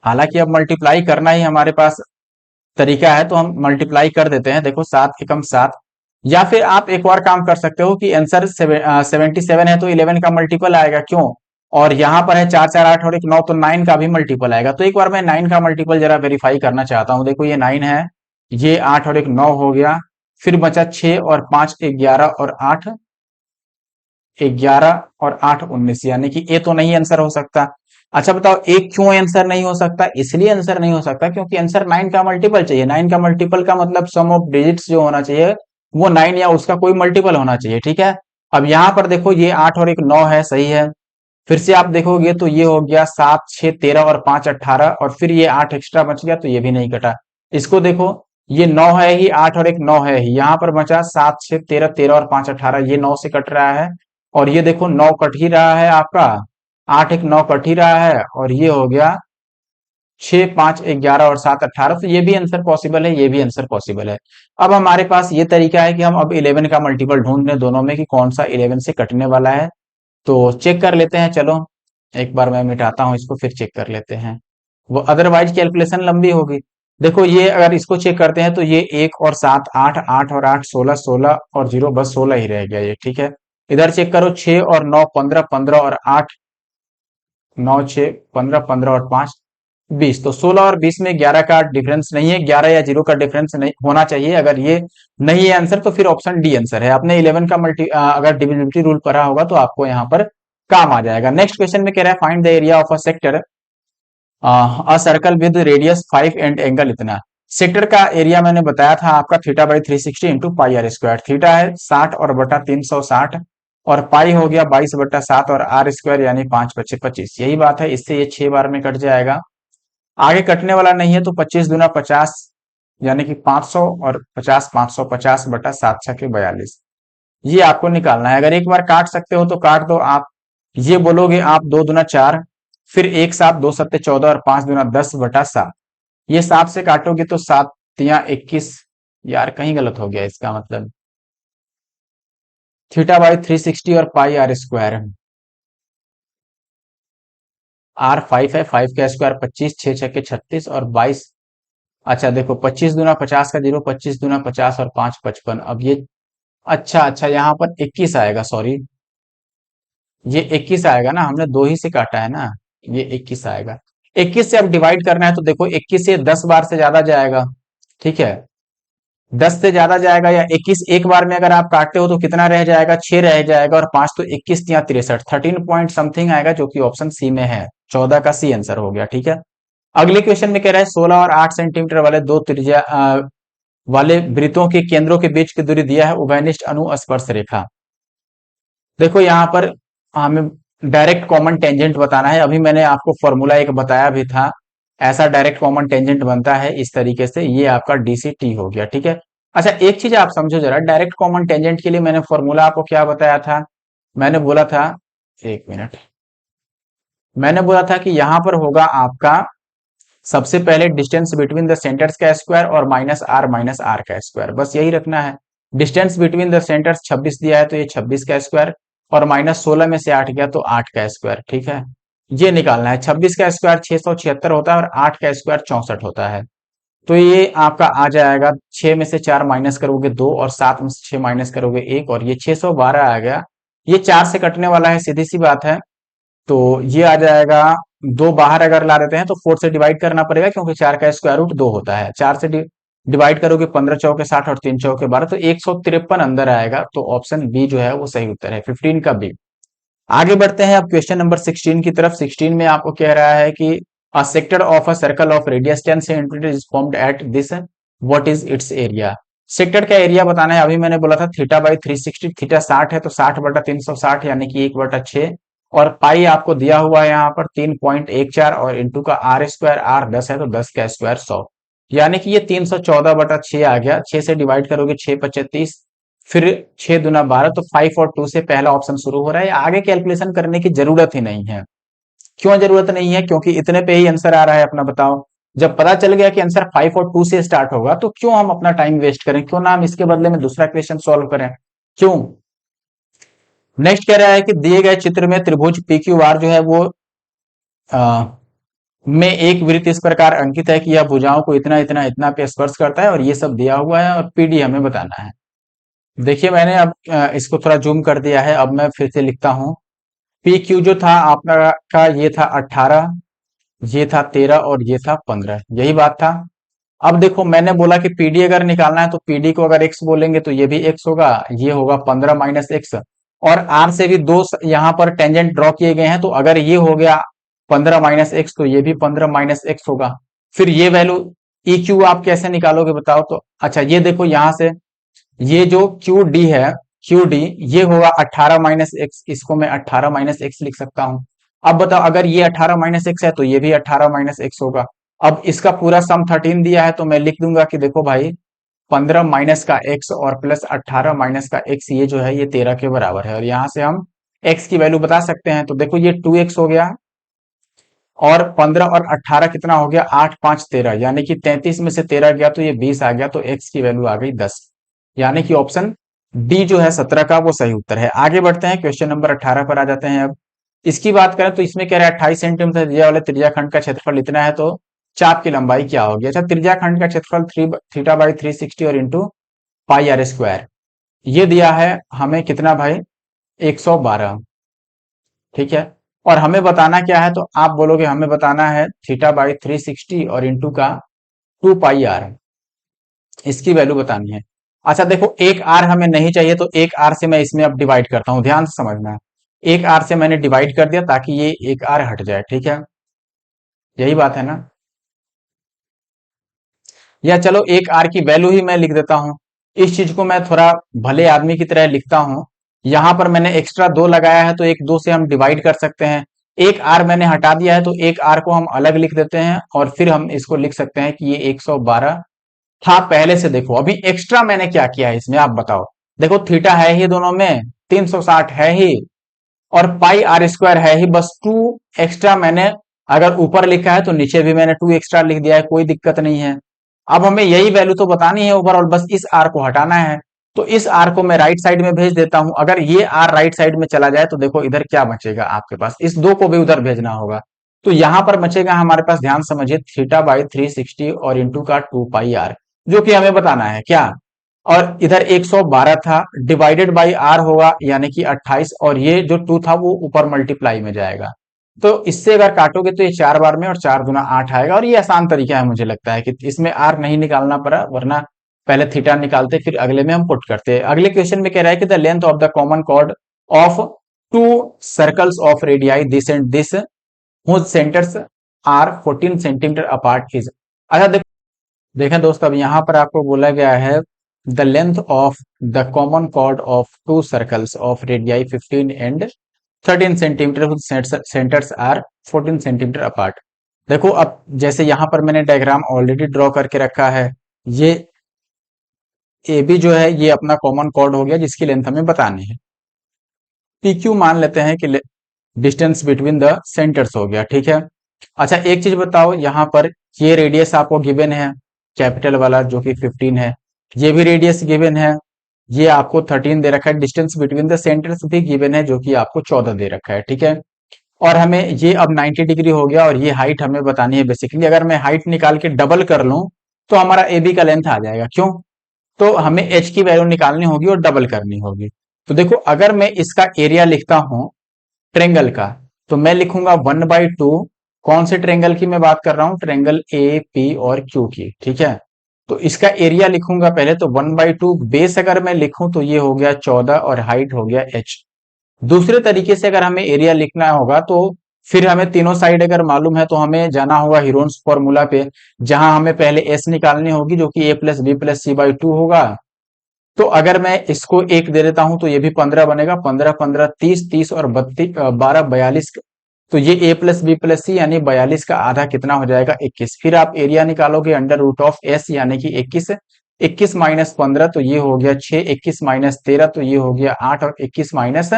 हालांकि अब मल्टीप्लाई करना ही हमारे पास तरीका है तो हम मल्टीप्लाई कर देते हैं। देखो 7 एकम 7, या फिर आप एक और काम कर सकते हो कि आंसर 77 है तो 11 का मल्टीपल आएगा, क्यों? और यहाँ पर है 4 4 8 और 1 9, तो 9 का भी मल्टीपल आएगा। तो एक बार मैं 9 का मल्टीपल जरा वेरीफाई करना चाहता हूँ। देखो ये 9 है, ये 8 और 1 9 हो गया, फिर बचा 6 और 5 11 और 8 11 और 8 19, यानी कि ए तो नहीं आंसर हो सकता। अच्छा बताओ, ए क्यों आंसर नहीं हो सकता? इसलिए आंसर नहीं हो सकता क्योंकि आंसर 9 का मल्टीपल चाहिए। 9 का मल्टीपल का मतलब सम ऑफ डिजिट्स जो होना चाहिए वो 9 या उसका कोई मल्टीपल होना चाहिए। ठीक है। अब यहां पर देखो ये 8 और 1 9 है, सही है। फिर से आप देखोगे तो ये हो गया 7 6 13 और 5 18, और फिर ये 8 एक्स्ट्रा बच गया तो ये भी नहीं कटा। इसको देखो, ये 9 है ही, 8 और 1 9 है ही, यहां पर बचा 7 6 13 13 और 5 18, ये 9 से कट रहा है। और ये देखो 9 कट ही रहा है आपका, 8 1 9 कट ही रहा है, और ये हो गया 6 5 11 और 7 18, तो ये भी आंसर पॉसिबल है, ये भी आंसर पॉसिबल है। अब हमारे पास ये तरीका है कि हम अब 11 का मल्टीपल ढूंढ लें दोनों में कि कौन सा 11 से कटने वाला है। तो चेक कर लेते हैं, चलो एक बार मैं मिटाता हूं इसको, फिर चेक कर लेते हैं। वो अदरवाइज कैलकुलेशन लंबी होगी। देखो ये अगर इसको चेक करते हैं तो ये 1 और 7 8, 8 और 8 16, 16 और 0 बस 16 ही रह गया ये। ठीक है। इधर चेक करो, 6 और 9 15, 15 और 8 9 6 15, 15 और 5 20, तो 16 और 20 में 11 का डिफरेंस नहीं है, 11 या 0 का डिफरेंस नहीं होना चाहिए। अगर ये नहीं है आंसर तो फिर ऑप्शन डी आंसर है। आपने 11 का अगर डिविजिबिलिटी रूल पढ़ा होगा तो आपको यहाँ पर काम आ जाएगा। नेक्स्ट क्वेश्चन में कह रहा है find the area of a sector a circle with radius 5 and angle इतना। सेक्टर का एरिया मैंने बताया था आपका theta by 360 into pi r square. Theta है 60 और बटा 360, और पाई हो गया 22/7 और आर स्क्वायर यानी 5 5 25। यही बात है, इससे ये 6 बार में कट जाएगा। आगे कटने वाला नहीं है तो 25 दूना 50 यानी कि 500, और 50 550 बटा 7 6 42, ये आपको निकालना है। अगर एक बार काट सकते हो तो काट दो आप। ये बोलोगे आप 2 दूना 4, फिर 1 7 2 सत्ते 14 और 5 दूना 10/7, ये 7 से काटोगे तो 7 तियां 21, यार कहीं गलत हो गया इसका मतलब। थीटा बाई 360 और पाई आर स्क्वायर। आर 5 है, 5 का स्क्वायर 25, 6 6 के 36 और 22। अच्छा देखो, 25 दूना 50 का जीरो, 25 दूना 50 और 5 55। अब ये, अच्छा अच्छा, यहाँ पर 21 आएगा, सॉरी। ये 21 आएगा ना, हमने दो ही से काटा है ना। ये 21 आएगा। 21 से अब डिवाइड करना है तो देखो, 21 से 10 बार से ज्यादा जाएगा। ठीक है, 10 से ज्यादा जाएगा, या 21 एक बार में अगर आप काटते हो तो कितना रह जाएगा, 6 रह जाएगा, और 5 तो 21 या 63, 13 पॉइंट समथिंग आएगा, जो कि ऑप्शन सी में है। 14 का सी आंसर हो गया। ठीक है, अगले क्वेश्चन में कह रहा है 16 और 8 सेंटीमीटर वाले दो त्रिज्या वाले वृत्तों के केंद्रों के बीच की दूरी दिया है, उभयनिष्ठ अनुस्पर्श रेखा। देखो यहाँ पर हमें डायरेक्ट कॉमन टेंजेंट बताना है। अभी मैंने आपको फॉर्मूला एक बताया भी था, ऐसा डायरेक्ट कॉमन टेंजेंट बनता है इस तरीके से। ये आपका डीसीटी हो गया। ठीक है, अच्छा एक चीज आप समझो जरा, डायरेक्ट कॉमन टेंजेंट के लिए मैंने फॉर्मूला आपको क्या बताया था। मैंने बोला था, एक मिनट, मैंने बोला था कि यहां पर होगा आपका सबसे पहले डिस्टेंस बिटवीन द सेंटर्स का स्क्वायर और माइनस आर का स्क्वायर, बस यही रखना है। डिस्टेंस बिटवीन द सेंटर्स 26 दिया है तो ये 26 का स्क्वायर, और -16 में से 8 गया तो 8 का स्क्वायर। ठीक है, ये निकालना है। 26 का स्क्वायर 676 होता है और 8 का स्क्वायर 64 होता है। तो ये आपका आ जाएगा, 6 में से 4 माइनस करोगे 2, और 7 में से 6 माइनस करोगे 1, और ये 612 आ गया। ये 4 से कटने वाला है, सीधी सी बात है। तो ये आ जाएगा, दो बाहर अगर ला देते हैं तो 4 से डिवाइड करना पड़ेगा, क्योंकि 4 का स्क्वायर रूट 2 होता है। 4 से डिवाइड करोगे, 15 चौके 60 और 3 चौके 12, तो 153 अंदर आएगा। तो ऑप्शन बी जो है वो सही उत्तर है, 15 का बी। आगे बढ़ते हैं अब क्वेश्चन नंबर 16 की तरफ। 16 में आपको कह रहा है कि a sector of a circle of radius 10 centimetre is formed at this, what is it's area. Sector का एरिया बताना है। अभी मैंने बोला था थीटा बाई 360, थीटा 60 है तो 60/360 यानी कि 1/6, और पाई आपको दिया हुआ है यहाँ पर 3.14, और इंटू का आर स्क्वायर, आर 10 है तो 10 का स्क्वायर 100, यानी कि ये 314/6 आ गया। 6 से डिवाइड करोगे 6 × 25, फिर 6 दूना 12, तो 5 और 2 से पहला ऑप्शन शुरू हो रहा है। आगे कैलकुलेशन करने की जरूरत ही नहीं है। क्यों जरूरत नहीं है, क्योंकि इतने पे ही आंसर आ रहा है अपना। बताओ, जब पता चल गया कि आंसर 5 और 2 से स्टार्ट होगा तो क्यों हम अपना टाइम वेस्ट करें, क्यों ना हम इसके बदले में दूसरा क्वेश्चन सॉल्व करें, क्यों। नेक्स्ट कह रहा है कि दिए गए चित्र में त्रिभुज पी क्यू आर जो है वो आ, में एक वृत्त इस प्रकार अंकित है कि यह भुजाओं को इतना इतना इतना पे स्पर्श करता है, और ये सब दिया हुआ है, और पीडी हमें बताना है। देखिए मैंने अब इसको थोड़ा जूम कर दिया है। अब मैं फिर से लिखता हूं। पी क्यू जो था आपका का, ये था 18, ये था 13, और ये था 15, यही बात था। अब देखो मैंने बोला कि पीडी अगर निकालना है तो पीडी को अगर एक्स बोलेंगे तो ये भी एक्स होगा, ये होगा 15 - x, और आर से भी दो यहाँ पर टेंजेंट ड्रॉ किए गए हैं, तो अगर ये हो गया 15 - x तो ये भी 15 - x होगा। फिर ये वैल्यू ई क्यू आप कैसे निकालोगे बताओ तो। अच्छा ये देखो यहां से, ये जो क्यू डी है, क्यू डी ये होगा 18 - x, इसको मैं 18 - x लिख सकता हूं। अब बताओ, अगर ये 18 - x है तो ये भी 18 - x होगा। अब इसका पूरा सम 13 दिया है तो मैं लिख दूंगा कि देखो भाई, 15 माइनस का एक्स और प्लस 18 माइनस का एक्स, ये जो है ये 13 के बराबर है, और यहां से हम एक्स की वैल्यू बता सकते हैं। तो देखो ये 2x हो गया, और 15 और 18 कितना हो गया, 8 5 13, यानी कि 33 में से 13 गया तो ये 20 आ गया, तो एक्स की वैल्यू आ गई 10, यानी कि ऑप्शन डी जो है 17 का वो सही उत्तर है। आगे बढ़ते हैं, क्वेश्चन नंबर 18 पर आ जाते हैं। अब इसकी बात करें तो इसमें कह रहा है 28 सेंटीमीटर त्रिज्या वाले त्रिज्याखंड का क्षेत्रफल इतना है, तो चाप की लंबाई क्या होगी। अच्छा, त्रिज्याखंड का क्षेत्रफल थीटा बाई 360 और इंटू पाई आर स्क्वायर, ये दिया है हमें कितना भाई, 112। ठीक है, और हमें बताना क्या है, तो आप बोलोगे हमें बताना है थीटा बाई 360 और इंटू का 2 पाई आर, इसकी वैल्यू बतानी है। अच्छा देखो, एक आर हमें नहीं चाहिए, तो एक आर से मैं इसमें अब डिवाइड करता हूं, ध्यान से समझना। एक आर से मैंने डिवाइड कर दिया ताकि ये एक आर हट जाए। ठीक है, यही बात है ना। या चलो एक आर की वैल्यू ही मैं लिख देता हूं। इस चीज को मैं थोड़ा भले आदमी की तरह लिखता हूं। यहां पर मैंने एक्स्ट्रा 2 लगाया है तो एक 2 से हम डिवाइड कर सकते हैं। एक आर मैंने हटा दिया है तो एक आर को हम अलग लिख देते हैं, और फिर हम इसको लिख सकते हैं कि ये 112 था पहले से। देखो अभी एक्स्ट्रा मैंने क्या किया है इसमें, आप बताओ। देखो थीटा है ही दोनों में, 360 है ही, और पाई आर स्क्वायर है ही, बस 2 एक्स्ट्रा मैंने, अगर ऊपर लिखा है तो नीचे भी मैंने 2 एक्स्ट्रा लिख दिया है, कोई दिक्कत नहीं है। अब हमें यही वैल्यू तो बतानी है ओवरऑल, बस इस आर को हटाना है। तो इस आर को मैं राइट साइड में भेज देता हूं। अगर ये आर राइट साइड में चला जाए तो देखो इधर क्या बचेगा आपके पास, इस दो को भी उधर भेजना होगा। तो यहां पर बचेगा हमारे पास, ध्यान समझिए, थीटा बाई 360 और इंटू का 2 पाई आर, जो कि हमें बताना है क्या। और इधर 112 था, डिवाइडेड बाई आर होगा यानी कि 28, और ये जो 2 था वो ऊपर मल्टीप्लाई में जाएगा। तो इससे अगर काटोगे तो ये 4 बार में, और 4 दूना 8 आएगा। और ये आसान तरीका है, मुझे लगता है कि इसमें आर नहीं निकालना पड़ा, वरना पहले थीटा निकालते फिर अगले में हम पुट करते। अगले क्वेश्चन में कह रहा है कि the length of the common chord of two circles of radii this and this whose centers are 14 centimetre apart is. अच्छा देखें दोस्त, अब यहां पर आपको बोला गया है the length of the common chord of two circles of radii 15 and 13 centimetre, centres are 14 centimetre apart. देखो अब जैसे यहां पर मैंने डायग्राम ऑलरेडी ड्रॉ करके रखा है, ये ए बी जो है ये अपना कॉमन कॉर्ड हो गया जिसकी लेंथ हमें बतानी है। पी क्यू मान लेते हैं कि डिस्टेंस बिटवीन द सेंटर्स हो गया, ठीक है। अच्छा एक चीज बताओ, यहाँ पर ये रेडियस आपको गिवन है कैपिटल वाला जो कि 15 है, ये भी रेडियस गिवन है, ये आपको 13 दे रखा है, डिस्टेंस बिटवीन द सेंटर्स भी गिवन है जो कि आपको 14 दे रखा है, ठीक है। और हमें ये अब 90 डिग्री हो गया, और ये हाइट हमें बतानी है। बेसिकली अगर मैं हाइट निकाल के डबल कर लूं तो हमारा ए बी का लेंथ आ जाएगा, क्यों? तो हमें एच की वैल्यू निकालनी होगी और डबल करनी होगी। तो देखो अगर मैं इसका एरिया लिखता हूं ट्रेंगल का, तो मैं लिखूंगा 1/2। कौन से ट्रेंगल की मैं बात कर रहा हूं? ट्रेंगल ए पी और क्यू की, ठीक है। तो इसका एरिया लिखूंगा पहले, तो 1/2 बेस अगर मैं लिखूं तो ये हो गया 14 और हाइट हो गया एच। दूसरे तरीके से अगर हमें एरिया लिखना होगा तो फिर हमें तीनों साइड अगर मालूम है तो हमें जाना होगा हीरोन्स फॉर्मूला पे, जहां हमें पहले एस निकालनी होगी जो कि a+b+c/2 होगा। तो अगर मैं इसको एक दे देता हूं तो ये भी 15 बनेगा, 15 15 30, 30 और 32 12 42। तो ये a+b+c यानी 42 का आधा कितना हो जाएगा? 21। फिर आप एरिया निकालोगे अंडर रूट ऑफ एस यानी कि 21, 21 माइनस 15 तो ये हो गया 6, 21 माइनस 13 तो ये हो गया 8, और 21 माइनस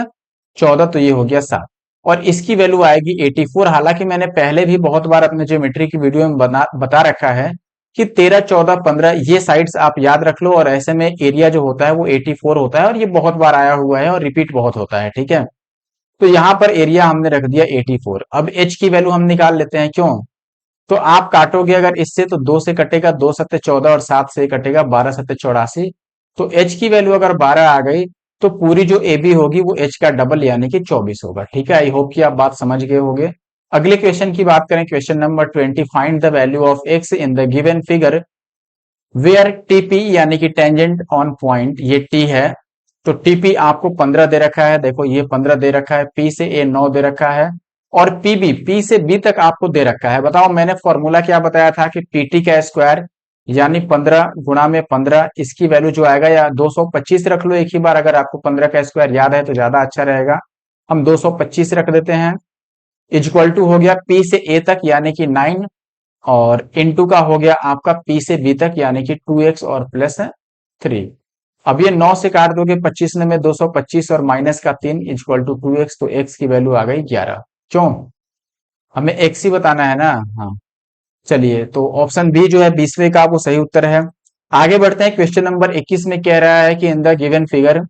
14 तो ये हो गया 7। और इसकी वैल्यू आएगी 84। हालांकि मैंने पहले भी बहुत बार अपने ज्योमेट्री की वीडियो में बता रखा है कि 13 14 15 ये साइड्स आप याद रख लो, और ऐसे में एरिया जो होता है वो 84 होता है, और ये बहुत बार आया हुआ है और रिपीट बहुत होता है, ठीक है। तो यहां पर एरिया हमने रख दिया 84। अब एच की वैल्यू हम निकाल लेते हैं, क्यों? तो आप काटोगे अगर इससे तो 2 से कटेगा, 2 सत्ते 14 और 7 से कटेगा 12 सत्ते 84। तो एच की वैल्यू अगर 12 आ गई तो पूरी जो ए बी होगी वो एच का डबल यानी कि 24 होगा, ठीक है। आई होप कि आप बात समझ गए होंगे। अगले क्वेश्चन की बात करें, question number 20, find the value of x in the given figure where TP यानी कि टेंजेंट ऑन पॉइंट, ये टी है। तो टीपी आपको 15 दे रखा है, देखो ये 15 दे रखा है, पी से ए 9 दे रखा है, और पीबी पी से बी तक आपको दे रखा है। बताओ मैंने फॉर्मूला क्या बताया था कि पीटी का स्क्वायर यानी 15 गुणा में 15, इसकी वैल्यू जो आएगा, या 225 रख लो एक ही बार, अगर आपको 15 का स्क्वायर याद है तो ज्यादा अच्छा रहेगा। हम 225 रख देते हैं, इक्वल टू हो गया पी से ए तक यानी कि 9, और इनटू का हो गया आपका पी से बी तक यानी कि 2x और प्लस 3। अब ये 9 से काट दोगे, 25 में 225 और माइनस का 3 इक्वल टू 2x, तो x की वैल्यू आ गई 11। क्यों? हमें x ही बताना है ना। हाँ चलिए, तो ऑप्शन बी जो है 20वें का वो सही उत्तर है। आगे बढ़ते हैं, क्वेश्चन नंबर 21 में कह रहा है कि in the given figure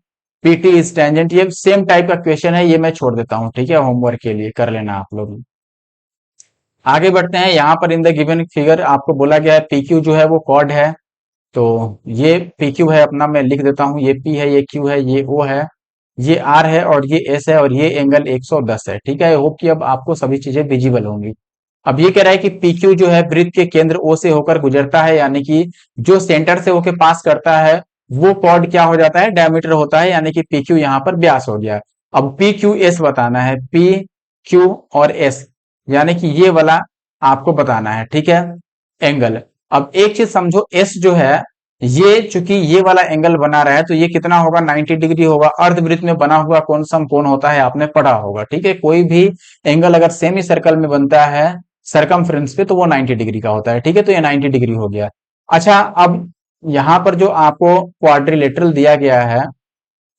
PT is tangent. ये सेम टाइप का क्वेश्चन है, ये मैं छोड़ देता हूं, ठीक है, होमवर्क के लिए कर लेना आप लोग। आगे बढ़ते हैं, यहां पर इन द गिवन फिगर आपको बोला गया है पी क्यू जो है वो कॉर्ड है। तो ये पी क्यू है अपना, मैं लिख देता हूं, ये पी है, ये क्यू है, ये ओ है, ये आर है, और ये एस है, और ये एंगल 110 है, ठीक है। आई होप कि अब आपको सभी चीजें विजिबल होंगी। अब ये कह रहा है कि पी क्यू जो है वृत्त के केंद्र ओ से होकर गुजरता है, यानी कि जो सेंटर से होकर पास करता है वो कॉर्ड क्या हो जाता है? डायमीटर होता है, यानी कि पी क्यू यहाँ पर व्यास हो गया। अब पी क्यू एस बताना है, पी क्यू और एस यानी कि ये वाला आपको बताना है, ठीक है, एंगल। अब एक चीज समझो, एस जो है ये चूंकि ये वाला एंगल बना रहा है तो ये कितना होगा? 90 डिग्री होगा। अर्धवृत्त में बना हुआ कौन सा कोण होता है आपने पढ़ा होगा, ठीक है। कोई भी एंगल अगर सेमी सर्कल में बनता है सरकमफ्रेंस पे तो वो 90 डिग्री का होता है, ठीक है। तो ये 90 डिग्री हो गया। अच्छा अब यहां पर जो आपको क्वाड्रिलेटरल दिया गया है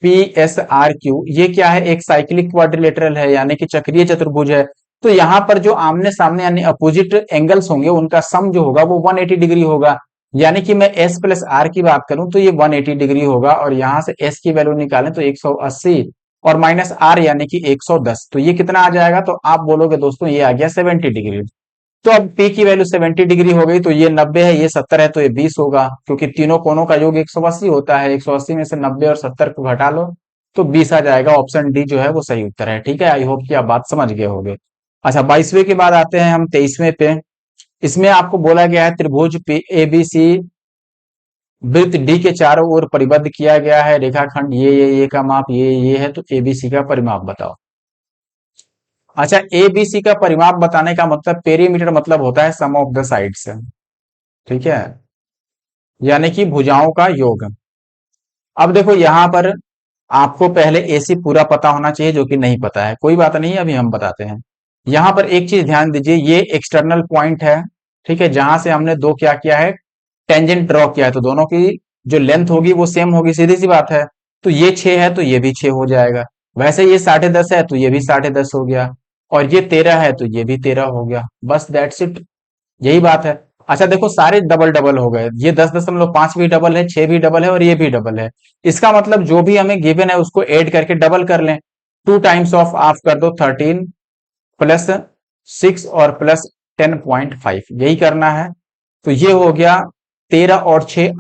पी एस आर क्यू, ये क्या है? एक साइक्लिक क्वाड्रिलेटरल है यानी कि चक्रीय चतुर्भुज है। तो यहां पर जो आमने सामने यानी अपोजिट एंगल्स होंगे उनका सम जो होगा वो 180 डिग्री होगा। यानी कि मैं एस प्लस आर की बात करूं तो ये 180 डिग्री होगा, और यहां से एस की वैल्यू निकालें तो 180, और माइनस आर यानी कि 110, तो ये कितना आ जाएगा, तो आप बोलोगे दोस्तों ये आ गया 70 डिग्री। तो अब पी की वैल्यू 70 डिग्री हो गई, तो ये 90 है, ये 70 है, तो ये 20 होगा, क्योंकि तीनों कोनों का योग 180 होता है। 180 में से 90 और 70 को घटा लो तो 20 आ जाएगा। ऑप्शन डी जो है वो सही उत्तर है। ठीक है, आई होप कि आप बात समझ गए होंगे। अच्छा, 22वें के बाद आते हैं हम 23वें पे। इसमें आपको बोला गया है त्रिभुज ए बी सी वृत्त डी के चारों ओर परिबद्ध किया गया है, रेखाखंड ये का माप ये है, तो एबीसी का परिमाप बताओ। अच्छा, एबीसी का परिमाप बताने का मतलब पेरीमीटर मतलब होता है सम ऑफ द साइड्स। ठीक है, यानी कि भुजाओं का योग। अब देखो यहां पर आपको पहले एसी पूरा पता होना चाहिए, जो कि नहीं पता है, कोई बात नहीं, अभी हम बताते हैं। यहां पर एक चीज ध्यान दीजिए, ये एक्सटर्नल पॉइंट है, ठीक है, जहां से हमने दो क्या किया है, टेंजेंट ड्रॉ किया है, तो दोनों की जो लेंथ होगी वो सेम होगी, सीधी सी बात है। तो ये 6 है तो ये भी 6 हो जाएगा। वैसे ये 10.5 है तो ये भी 10.5 हो गया, और ये 13 है तो ये भी 13 हो गया। बस दैट्स इट, यही बात है। अच्छा देखो, सारे डबल डबल हो गए, ये 10.5 भी डबल है, 6 भी डबल है, और ये भी डबल है। इसका मतलब जो भी हमें गिवन है उसको ऐड करके डबल कर लें। 2 टाइम्स ऑफ आप कर दो 13 प्लस 6 और प्लस 10.5, यही करना है। तो ये हो गया 13 और 6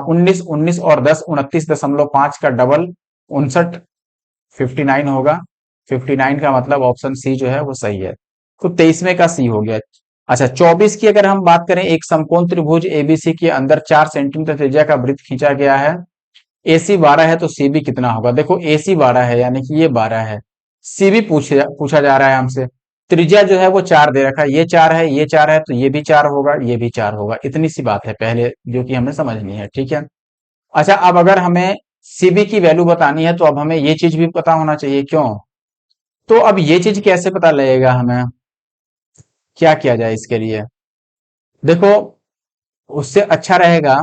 19, 19 और 10 29.5 का डबल 59, 59 होगा। 59 का मतलब ऑप्शन सी जो है वो सही है। तो 23वें का सी हो गया। अच्छा, 24 की अगर हम बात करें, एक समकोण त्रिभुज एबीसी के अंदर 4 सेंटीमीटर त्रिज्या का वृत्त खींचा गया है। एसी 12 है तो सीबी कितना होगा। देखो एसी 12 है यानी कि ये 12 है, सीबी पूछा जा रहा है हमसे। त्रिज्या जो है वो 4 दे रखा है, ये 4 है, ये 4 है, तो ये भी 4 होगा, ये भी 4 होगा। इतनी सी बात है पहले जो कि हमें समझनी है। ठीक है। अच्छा, अब अगर हमें सीबी की वैल्यू बतानी है तो अब हमें ये चीज भी पता होना चाहिए, क्यों। तो अब ये चीज कैसे पता लगेगा हमें, क्या किया जाए इसके लिए। देखो, उससे अच्छा रहेगा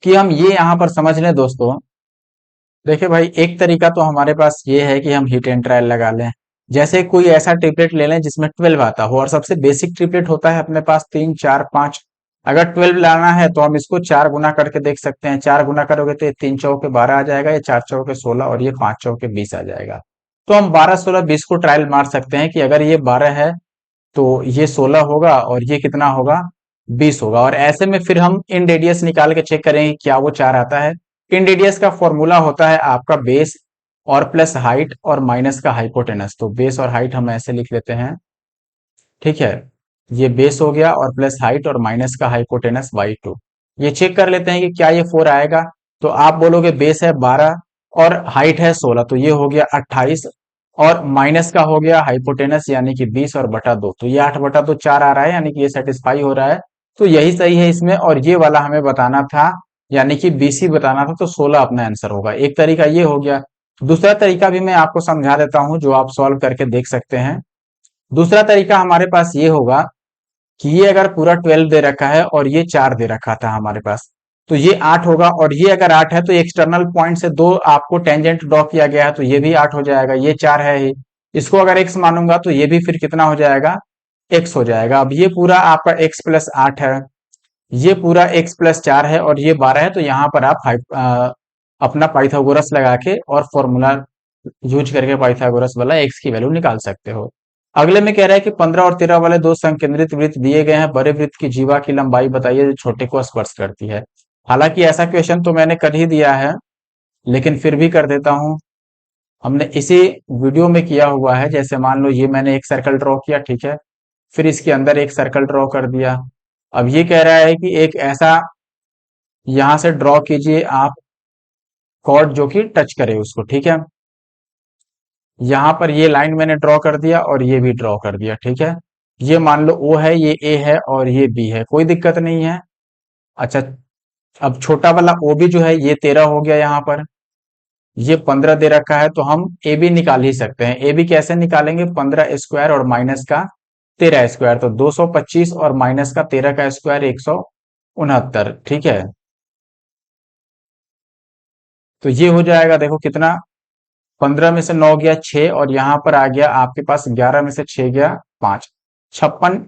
कि हम ये यहां पर समझ लें दोस्तों। देखिए भाई, एक तरीका तो हमारे पास ये है कि हम हिट एंड ट्रायल लगा लें। जैसे कोई ऐसा ट्रिपलेट ले लें जिसमें 12 आता हो, और सबसे बेसिक ट्रिपलेट होता है अपने पास 3 4 5। अगर 12 लाना है तो हम इसको 4 गुना करके देख सकते हैं। 4 गुना करोगे तो ये 3 चौके 12 आ जाएगा, ये 4 चौके 16, और ये 5 चौके 20 आ जाएगा। तो हम 12 16 20 को ट्रायल मार सकते हैं कि अगर ये 12 है तो ये 16 होगा, और ये कितना होगा, 20 होगा। और ऐसे में फिर हम इन रेडियस निकाल के चेक करेंगे क्या वो 4 आता है। इन रेडियस का फॉर्मूला होता है आपका बेस और प्लस हाइट और माइनस का हाइपोटेनस। तो बेस और हाइट हम ऐसे लिख लेते हैं, ठीक है। ये बेस हो गया, और प्लस हाइट और माइनस का हाइपोटेनस बाई 2। ये चेक कर लेते हैं कि क्या ये 4 आएगा। तो आप बोलोगे बेस है 12 और हाइट है 16, तो ये हो गया 28, और माइनस का हो गया हाइपोटेनस यानी कि 20 और बटा 2, तो ये 8/2 4 आ रहा है, यानी कि ये सेटिस्फाई हो रहा है। तो यही सही है इसमें, और ये वाला हमें बताना था, यानी कि बीसी बताना था, तो 16 अपना आंसर होगा। एक तरीका ये हो गया। दूसरा तरीका भी मैं आपको समझा देता हूं, जो आप सॉल्व करके देख सकते हैं। दूसरा तरीका हमारे पास ये होगा कि ये अगर पूरा 12 दे रखा है और ये 4 दे रखा था हमारे पास, तो ये 8 होगा, और ये अगर 8 है तो एक्सटर्नल पॉइंट से दो आपको टेंजेंट ड्रॉ किया गया है, तो ये भी 8 हो जाएगा। ये 4 है ही, इसको अगर x मानूंगा तो ये भी फिर कितना हो जाएगा, x हो जाएगा। अब ये पूरा आपका x प्लस 8 है, ये पूरा x प्लस 4 है, और ये 12 है, तो यहाँ पर आप अपना पाइथागोरस लगा के और फॉर्मूला यूज करके पाइथागोरस वाला x की वैल्यू निकाल सकते हो। अगले में कह रहा है कि 15 और 13 वाले दो संकेंद्रित वृत्त दिए गए हैं, बड़े वृत्त की जीवा की लंबाई बताइए जो छोटे को स्पर्श करती है। हालांकि ऐसा क्वेश्चन तो मैंने कर ही दिया है, लेकिन फिर भी कर देता हूं। हमने इसी वीडियो में किया हुआ है। जैसे मान लो ये मैंने एक सर्कल ड्रॉ किया, ठीक है, फिर इसके अंदर एक सर्कल ड्रॉ कर दिया। अब ये कह रहा है कि एक ऐसा यहां से ड्रॉ कीजिए आप कॉर्ड जो कि टच करे उसको, ठीक है। यहां पर ये लाइन मैंने ड्रॉ कर दिया और ये भी ड्रॉ कर दिया, ठीक है। ये मान लो ओ है, ये ए है, और ये बी है, कोई दिक्कत नहीं है। अच्छा, अब छोटा वाला ओ बी जो है ये 13 हो गया, यहाँ पर ये 15 दे रखा है, तो हम ए बी निकाल ही सकते हैं। ए बी कैसे निकालेंगे, 15 स्क्वायर और माइनस का 13 स्क्वायर, तो 225 और माइनस का 13 का स्क्वायर 169, ठीक है। तो ये हो जाएगा, देखो कितना, 15 में से 9 गया 6, और यहां पर आ गया आपके पास 11 में से 6 गया 5, 56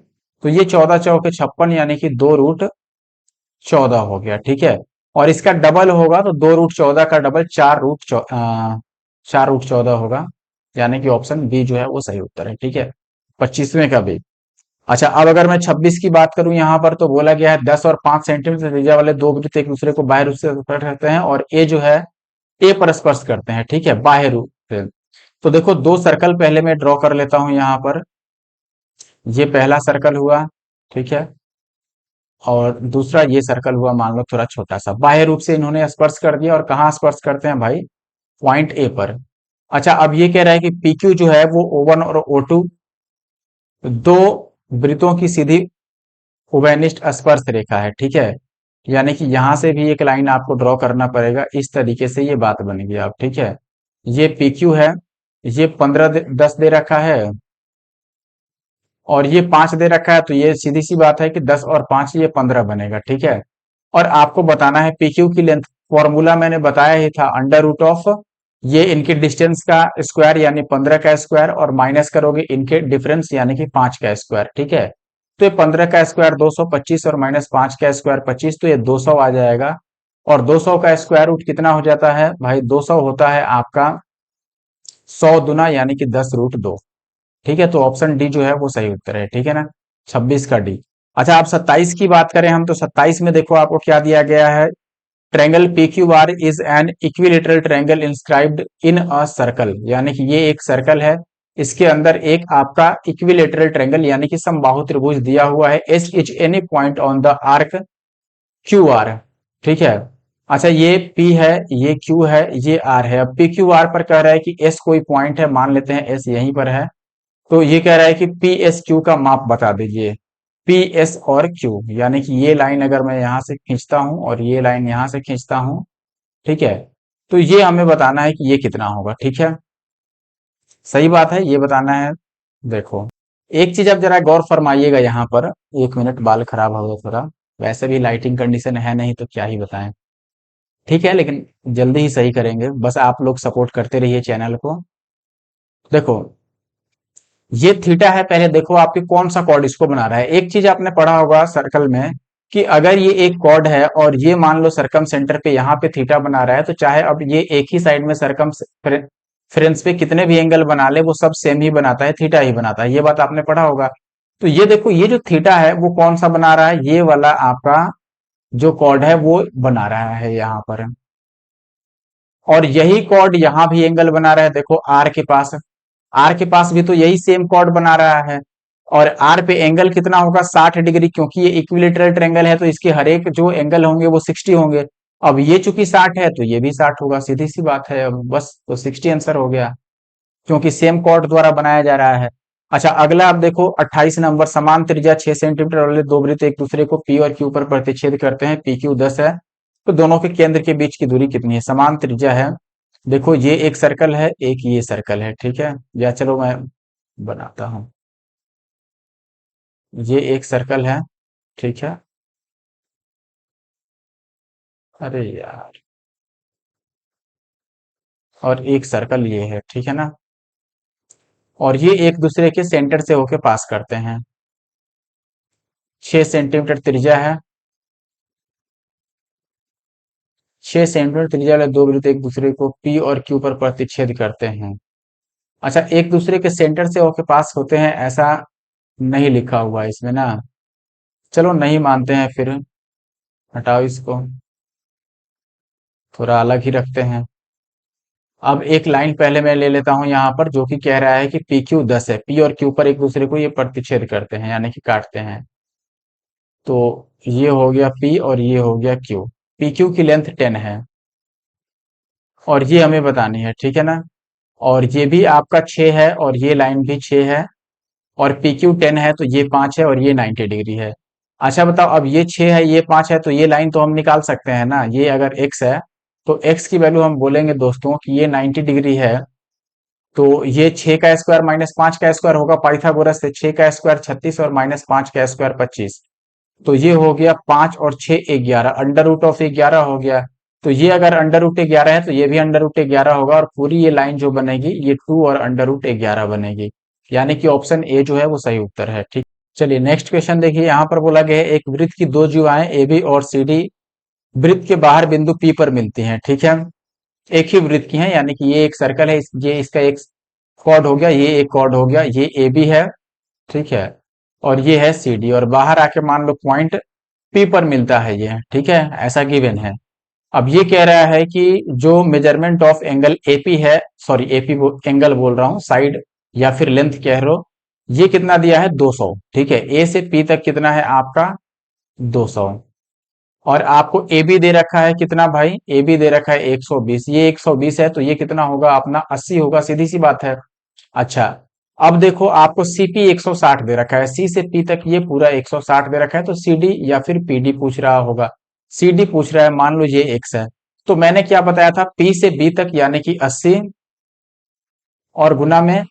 तो ये 14 चौके 56 यानी कि 2√14 हो गया, ठीक है। और इसका डबल होगा तो 2√14 का डबल 4√14 होगा, यानी कि ऑप्शन बी जो है वो सही उत्तर है, ठीक है। 25वें का बी। अच्छा, अब अगर मैं 26 की बात करूं यहाँ पर, तो बोला गया है 10 और 5 सेंटीमीटर त्रिज्या वाले दो वृत्त एक दूसरे को बाह्य रूप से स्पर्श करते हैं और ए जो है ए पर स्पर्श करते हैं, ठीक है, बाह्य रूप से। तो देखो, दो सर्कल पहले मैं ड्रॉ कर लेता हूं यहाँ पर। ये पहला सर्कल हुआ, ठीक है, और दूसरा ये सर्कल हुआ, मान लो थोड़ा छोटा सा। बाह्य रूप से इन्होंने स्पर्श कर दिया, और कहाँ स्पर्श करते हैं भाई? पॉइंट ए पर। अच्छा, अब ये कह रहा है कि पी क्यू जो है वो O1 और O2 दो वृत्तों की सीधी उभयनिष्ठ स्पर्श रेखा है, ठीक है। यानी कि यहां से भी एक लाइन आपको ड्रॉ करना पड़ेगा, इस तरीके से ये बात बनेगी आप, ठीक है। ये पी क्यू है, ये 10 दे रखा है, और ये 5 दे रखा है, तो ये सीधी सी बात है कि 10 और 5 ये 15 बनेगा, ठीक है। और आपको बताना है पी क्यू की लेंथ। फॉर्मूला मैंने बताया ही था, अंडर रूट ऑफ ये इनके डिस्टेंस का स्क्वायर यानी 15 का स्क्वायर, और माइनस करोगे इनके डिफरेंस यानी कि 5 का स्क्वायर, ठीक है। तो ये 15 का स्क्वायर 225 और माइनस 5 का स्क्वायर 25, तो ये 200 आ जाएगा। और 200 का स्क्वायर रूट कितना हो जाता है भाई? 200 होता है आपका 100 दुना यानी कि 10√2, ठीक है। तो ऑप्शन डी जो है वो सही उत्तर है, ठीक है ना, 26 का डी। अच्छा, आप 27 की बात करें हम, तो 27 में देखो आपको क्या दिया गया है। Triangle PQR is an equilateral triangle inscribed in a circle, यानी कि ये एक सर्कल है, इसके अंदर एक आपका इक्विलेटरल ट्रायंगल यानी कि समबाहु त्रिभुज दिया हुआ है। S is any point on the arc QR, ठीक है। अच्छा, ये P है, ये Q है, ये R है। अब PQR पर कह रहा है कि S कोई पॉइंट है, मान लेते हैं S यहीं पर है। तो ये कह रहा है कि PSQ का माप बता दीजिए। PS और Q, यानी कि ये लाइन अगर मैं यहां से खींचता हूं और ये लाइन यहां से खींचता हूं, ठीक है, तो ये हमें बताना है कि ये कितना होगा, ठीक है। सही बात है, ये बताना है। देखो, एक चीज आप जरा गौर फरमाइएगा यहाँ पर। एक मिनट, बाल खराब हो गया थोड़ा। वैसे भी लाइटिंग कंडीशन है नहीं, तो क्या ही बताएं। ठीक है, लेकिन जल्दी ही सही करेंगे, बस आप लोग सपोर्ट करते रहिए चैनल को। देखो, ये थीटा है, पहले देखो आपके कौन सा कॉर्ड इसको बना रहा है। एक चीज आपने पढ़ा होगा सर्कल में, कि अगर ये एक कॉर्ड है और ये मान लो सरकम सेंटर पे यहाँ पे थीटा बना रहा है, तो चाहे अब ये एक ही साइड में सरकम फ्रेंस पे कितने भी एंगल बना ले, वो सब सेम ही बनाता है, थीटा ही बनाता है। ये बात आपने पढ़ा होगा। तो ये देखो, ये जो थीटा है वो कौन सा बना रहा है? ये वाला आपका जो कॉर्ड है वो बना रहा है यहाँ पर। और यही कॉर्ड यहाँ भी एंगल बना रहा है, देखो आर के पास। आर के पास भी तो यही सेम कॉर्ड बना रहा है। और आर पे एंगल कितना होगा? 60 डिग्री, क्योंकि ये इक्विलेटरल ट्रायंगल है, तो इसके हर एक जो एंगल होंगे वो 60 होंगे। अब ये चूंकि 60 है तो ये भी 60 होगा, सीधी सी बात है। अब बस तो 60 आंसर हो गया, क्योंकि सेम कॉर्ड द्वारा बनाया जा रहा है। अच्छा, अगला आप देखो 28 नंबर। समान त्रिज्या 6 सेंटीमीटर वाले दो वृत्त एक दूसरे को पी और क्यू पर प्रतिच्छेद करते हैं। पी क्यू 10 है, तो दोनों के केंद्र के बीच की दूरी कितनी है? समान त्रिज्या है। देखो, ये एक सर्कल है, एक ये सर्कल है, ठीक है। या चलो मैं बनाता हूं। ये एक सर्कल है, ठीक है। अरे यार, और एक सर्कल ये है, ठीक है ना। और ये एक दूसरे के सेंटर से होके पास करते हैं। 6 सेंटीमीटर त्रिज्या है। 6 सेंटीमीटर त्रिज्या वाले दो वृत्त एक दूसरे को पी और क्यू पर प्रतिच्छेद करते हैं। अच्छा, एक दूसरे के सेंटर से होके पास होते हैं, ऐसा नहीं लिखा हुआ है इसमें ना। चलो नहीं मानते हैं फिर, हटाओ इसको, थोड़ा अलग ही रखते हैं। अब एक लाइन पहले मैं ले लेता हूं यहाँ पर, जो कि कह रहा है कि पी क्यू 10 है। पी और क्यू पर एक दूसरे को ये प्रतिच्छेद करते हैं, यानी कि काटते हैं। तो ये हो गया पी और ये हो गया क्यू। पी क्यू की लेंथ 10 है, और ये हमें बतानी है, ठीक है ना। और ये भी आपका 6 है, और ये लाइन भी 6 है। और पी क्यू 10 है, तो ये 5 है, और ये 90 डिग्री है। अच्छा बताओ, अब ये 6 है, ये 5 है, तो ये लाइन तो हम निकाल सकते हैं ना। ये अगर x है, तो x की वैल्यू हम बोलेंगे दोस्तों कि ये 90 डिग्री है। तो ये 6 का स्क्वायर माइनस 5 का स्क्वायर होगा पाइथागोरस से। 6 का स्क्वायर 36 और माइनस 5 का स्क्वायर 25। तो ये हो गया 5 और 6 11, अंडर रूट ऑफ 11 हो गया। तो ये अगर अंडर रूट 11 है, तो ये भी अंडर रूट 11 होगा, और पूरी ये लाइन जो बनेगी ये 2 और अंडर रूट 11 बनेगी। यानी कि ऑप्शन ए जो है वो सही उत्तर है, ठीक। चलिए नेक्स्ट क्वेश्चन देखिए, यहाँ पर बोला गया है एक वृत्त की दो जुआएं ए बी और सी डी वृत्त के बाहर बिंदु पी पर मिलती हैं, ठीक है। एक ही वृत्त की है, यानी कि ये एक सर्कल है, ये इसका एक कॉर्ड हो गया, ये एक कॉर्ड हो गया, ये ए बी है, ठीक है, और ये है सी डी, और बाहर आके मान लो पॉइंट पी पर मिलता है ये, ठीक है, ऐसा गिवन है। अब ये कह रहा है कि जो मेजरमेंट ऑफ एंगल एपी है, सॉरी एपी एंगल बोल रहा हूं, साइड या फिर लेंथ कह रहे हो, ये कितना दिया है 200, ठीक है, ए से पी तक कितना है आपका 200, और आपको ए बी दे रखा है कितना भाई, ए बी दे रखा है 120, ये 120 है तो ये कितना होगा अपना 80 होगा, सीधी सी बात है। अच्छा, अब देखो आपको सीपी 160 दे रखा है, सी से पी तक ये पूरा 160 दे रखा है, तो सीडी या फिर पीडी पूछ रहा होगा, सीडी पूछ रहा है, मान लो ये एक्स है, तो मैंने क्या बताया था, पी से बी तक यानी कि 80 और गुना में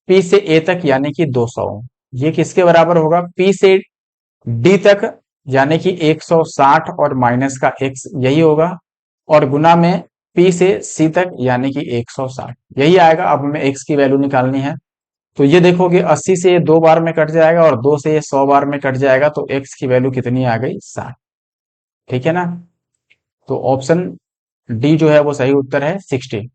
पी से ए तक यानी कि 200, ये किसके बराबर होगा, पी से डी तक यानी कि 160 और माइनस का एक्स यही होगा, और गुना में पी से सी तक यानी कि 160 यही आएगा। अब हमें एक्स की वैल्यू निकालनी है, तो ये देखोगे 80 से ये 2 बार में कट जाएगा और 2 से ये 100 बार में कट जाएगा, तो एक्स की वैल्यू कितनी आ गई 60, ठीक है ना। तो ऑप्शन डी जो है वो सही उत्तर है 60।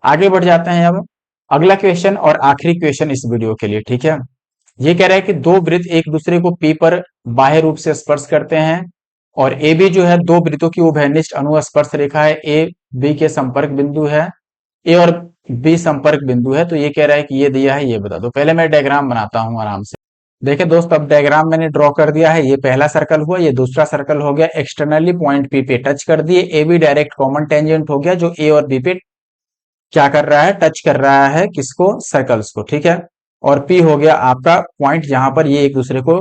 आगे बढ़ जाते हैं अब अगला क्वेश्चन और आखिरी क्वेश्चन इस वीडियो के लिए, ठीक है। ये कह रहा है कि दो वृत्त एक दूसरे को पी पर बाह्य रूप से स्पर्श करते हैं, और ए बी जो है दो वृत्तों की उभयनिष्ठ अनुस्पर्श रेखा है, ए बी के संपर्क बिंदु है, ए और बी संपर्क बिंदु है, तो ये कह रहा है कि ये दिया है, ये बता दो। पहले मैं डायग्राम बनाता हूं आराम से। देखिए दोस्त, अब डायग्राम मैंने ड्रॉ कर दिया है, ये पहला सर्कल हुआ, ये दूसरा सर्कल हो गया, एक्सटर्नली पॉइंट पी पे टच कर दिए, A B direct common tangent हो गया, जो ए और बी पे क्या कर रहा है, टच कर रहा है किसको, सर्कल्स को, ठीक है। और पी हो गया आपका पॉइंट जहां पर ये एक दूसरे को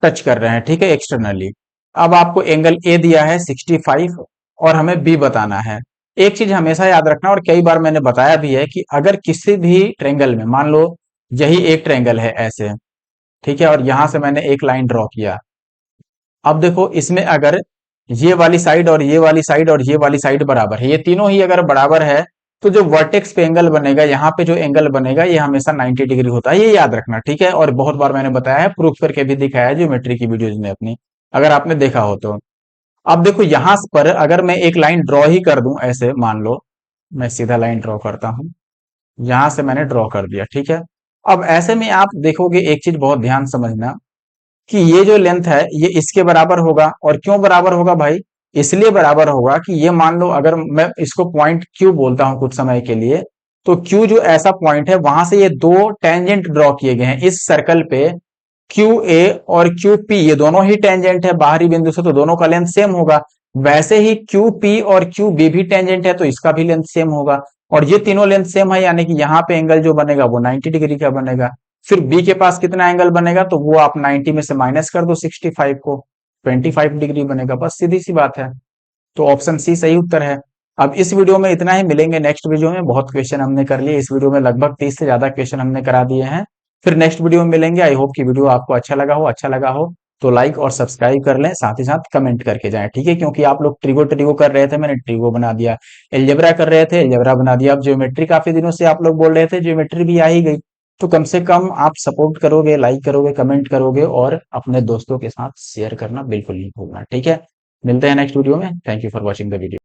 टच कर रहे हैं, ठीक है, एक्सटर्नली। अब आपको एंगल ए दिया है 65 और हमें बी बताना है। एक चीज हमेशा याद रखना, और कई बार मैंने बताया भी है, कि अगर किसी भी ट्रेंगल में मान लो यही एक ट्रेंगल है ऐसे, ठीक है, और यहां से मैंने एक लाइन ड्रॉ किया, अब देखो इसमें अगर ये वाली साइड और ये वाली साइड और ये वाली साइड बराबर है, ये तीनों ही अगर बराबर है, तो जो वर्टेक्स पे एंगल बनेगा, यहाँ पे जो एंगल बनेगा, ये हमेशा 90 डिग्री होता है, ये याद रखना, ठीक है। और बहुत बार मैंने बताया है, प्रूफ करके भी दिखाया है ज्योमेट्री की वीडियोज में अपनी, अगर आपने देखा हो तो। अब देखो यहां पर अगर मैं एक लाइन ड्रॉ ही कर दूं ऐसे, मान लो मैं सीधा लाइन ड्रॉ करता हूं, यहां से मैंने ड्रॉ कर दिया, ठीक है। अब ऐसे में आप देखोगे एक चीज बहुत ध्यान समझना, कि ये जो लेंथ है ये इसके बराबर होगा, और क्यों बराबर होगा भाई, इसलिए बराबर होगा कि ये मान लो अगर मैं इसको पॉइंट क्यू बोलता हूं कुछ समय के लिए, तो क्यू जो ऐसा पॉइंट है, वहां से ये दो टेंजेंट ड्रॉ किए गए हैं इस सर्कल पे, क्यू ए और क्यू पी, ये दोनों ही टेंजेंट है बाहरी बिंदु से, तो दोनों का लेंथ सेम होगा। वैसे ही क्यू पी और क्यू बी भी टेंजेंट है, तो इसका भी लेंथ सेम होगा, और ये तीनों लेंथ सेम है, यानी कि यहाँ पे एंगल जो बनेगा वो 90 डिग्री का बनेगा। फिर बी के पास कितना एंगल बनेगा, तो वो आप 90 में से माइनस कर दो 65 को, 25 डिग्री बनेगा, बस सीधी सी बात है। तो ऑप्शन सी सही उत्तर है। अब इस वीडियो में इतना ही, मिलेंगे नेक्स्ट वीडियो में, बहुत क्वेश्चन हमने कर लिए इस वीडियो में, लगभग 30 से ज्यादा क्वेश्चन हमने करा दिए हैं। फिर नेक्स्ट वीडियो में मिलेंगे। आई होप कि वीडियो आपको अच्छा लगा हो तो लाइक और सब्सक्राइब कर लें, साथ ही साथ कमेंट करके जाएं, ठीक है, क्योंकि आप लोग ट्रिगो ट्रिगो कर रहे थे, मैंने ट्रिगो बना दिया, एल्जेब्रा कर रहे थे, एल्जेब्रा बना दिया, अब ज्योमेट्री काफी दिनों से आप लोग बोल रहे थे, ज्योमेट्री भी आ ही गई। तो कम से कम आप सपोर्ट करोगे, लाइक करोगे, कमेंट करोगे, और अपने दोस्तों के साथ शेयर करना बिल्कुल नहीं भूलना, ठीक है। मिलते हैं नेक्स्ट वीडियो में। Thank you for watching the video.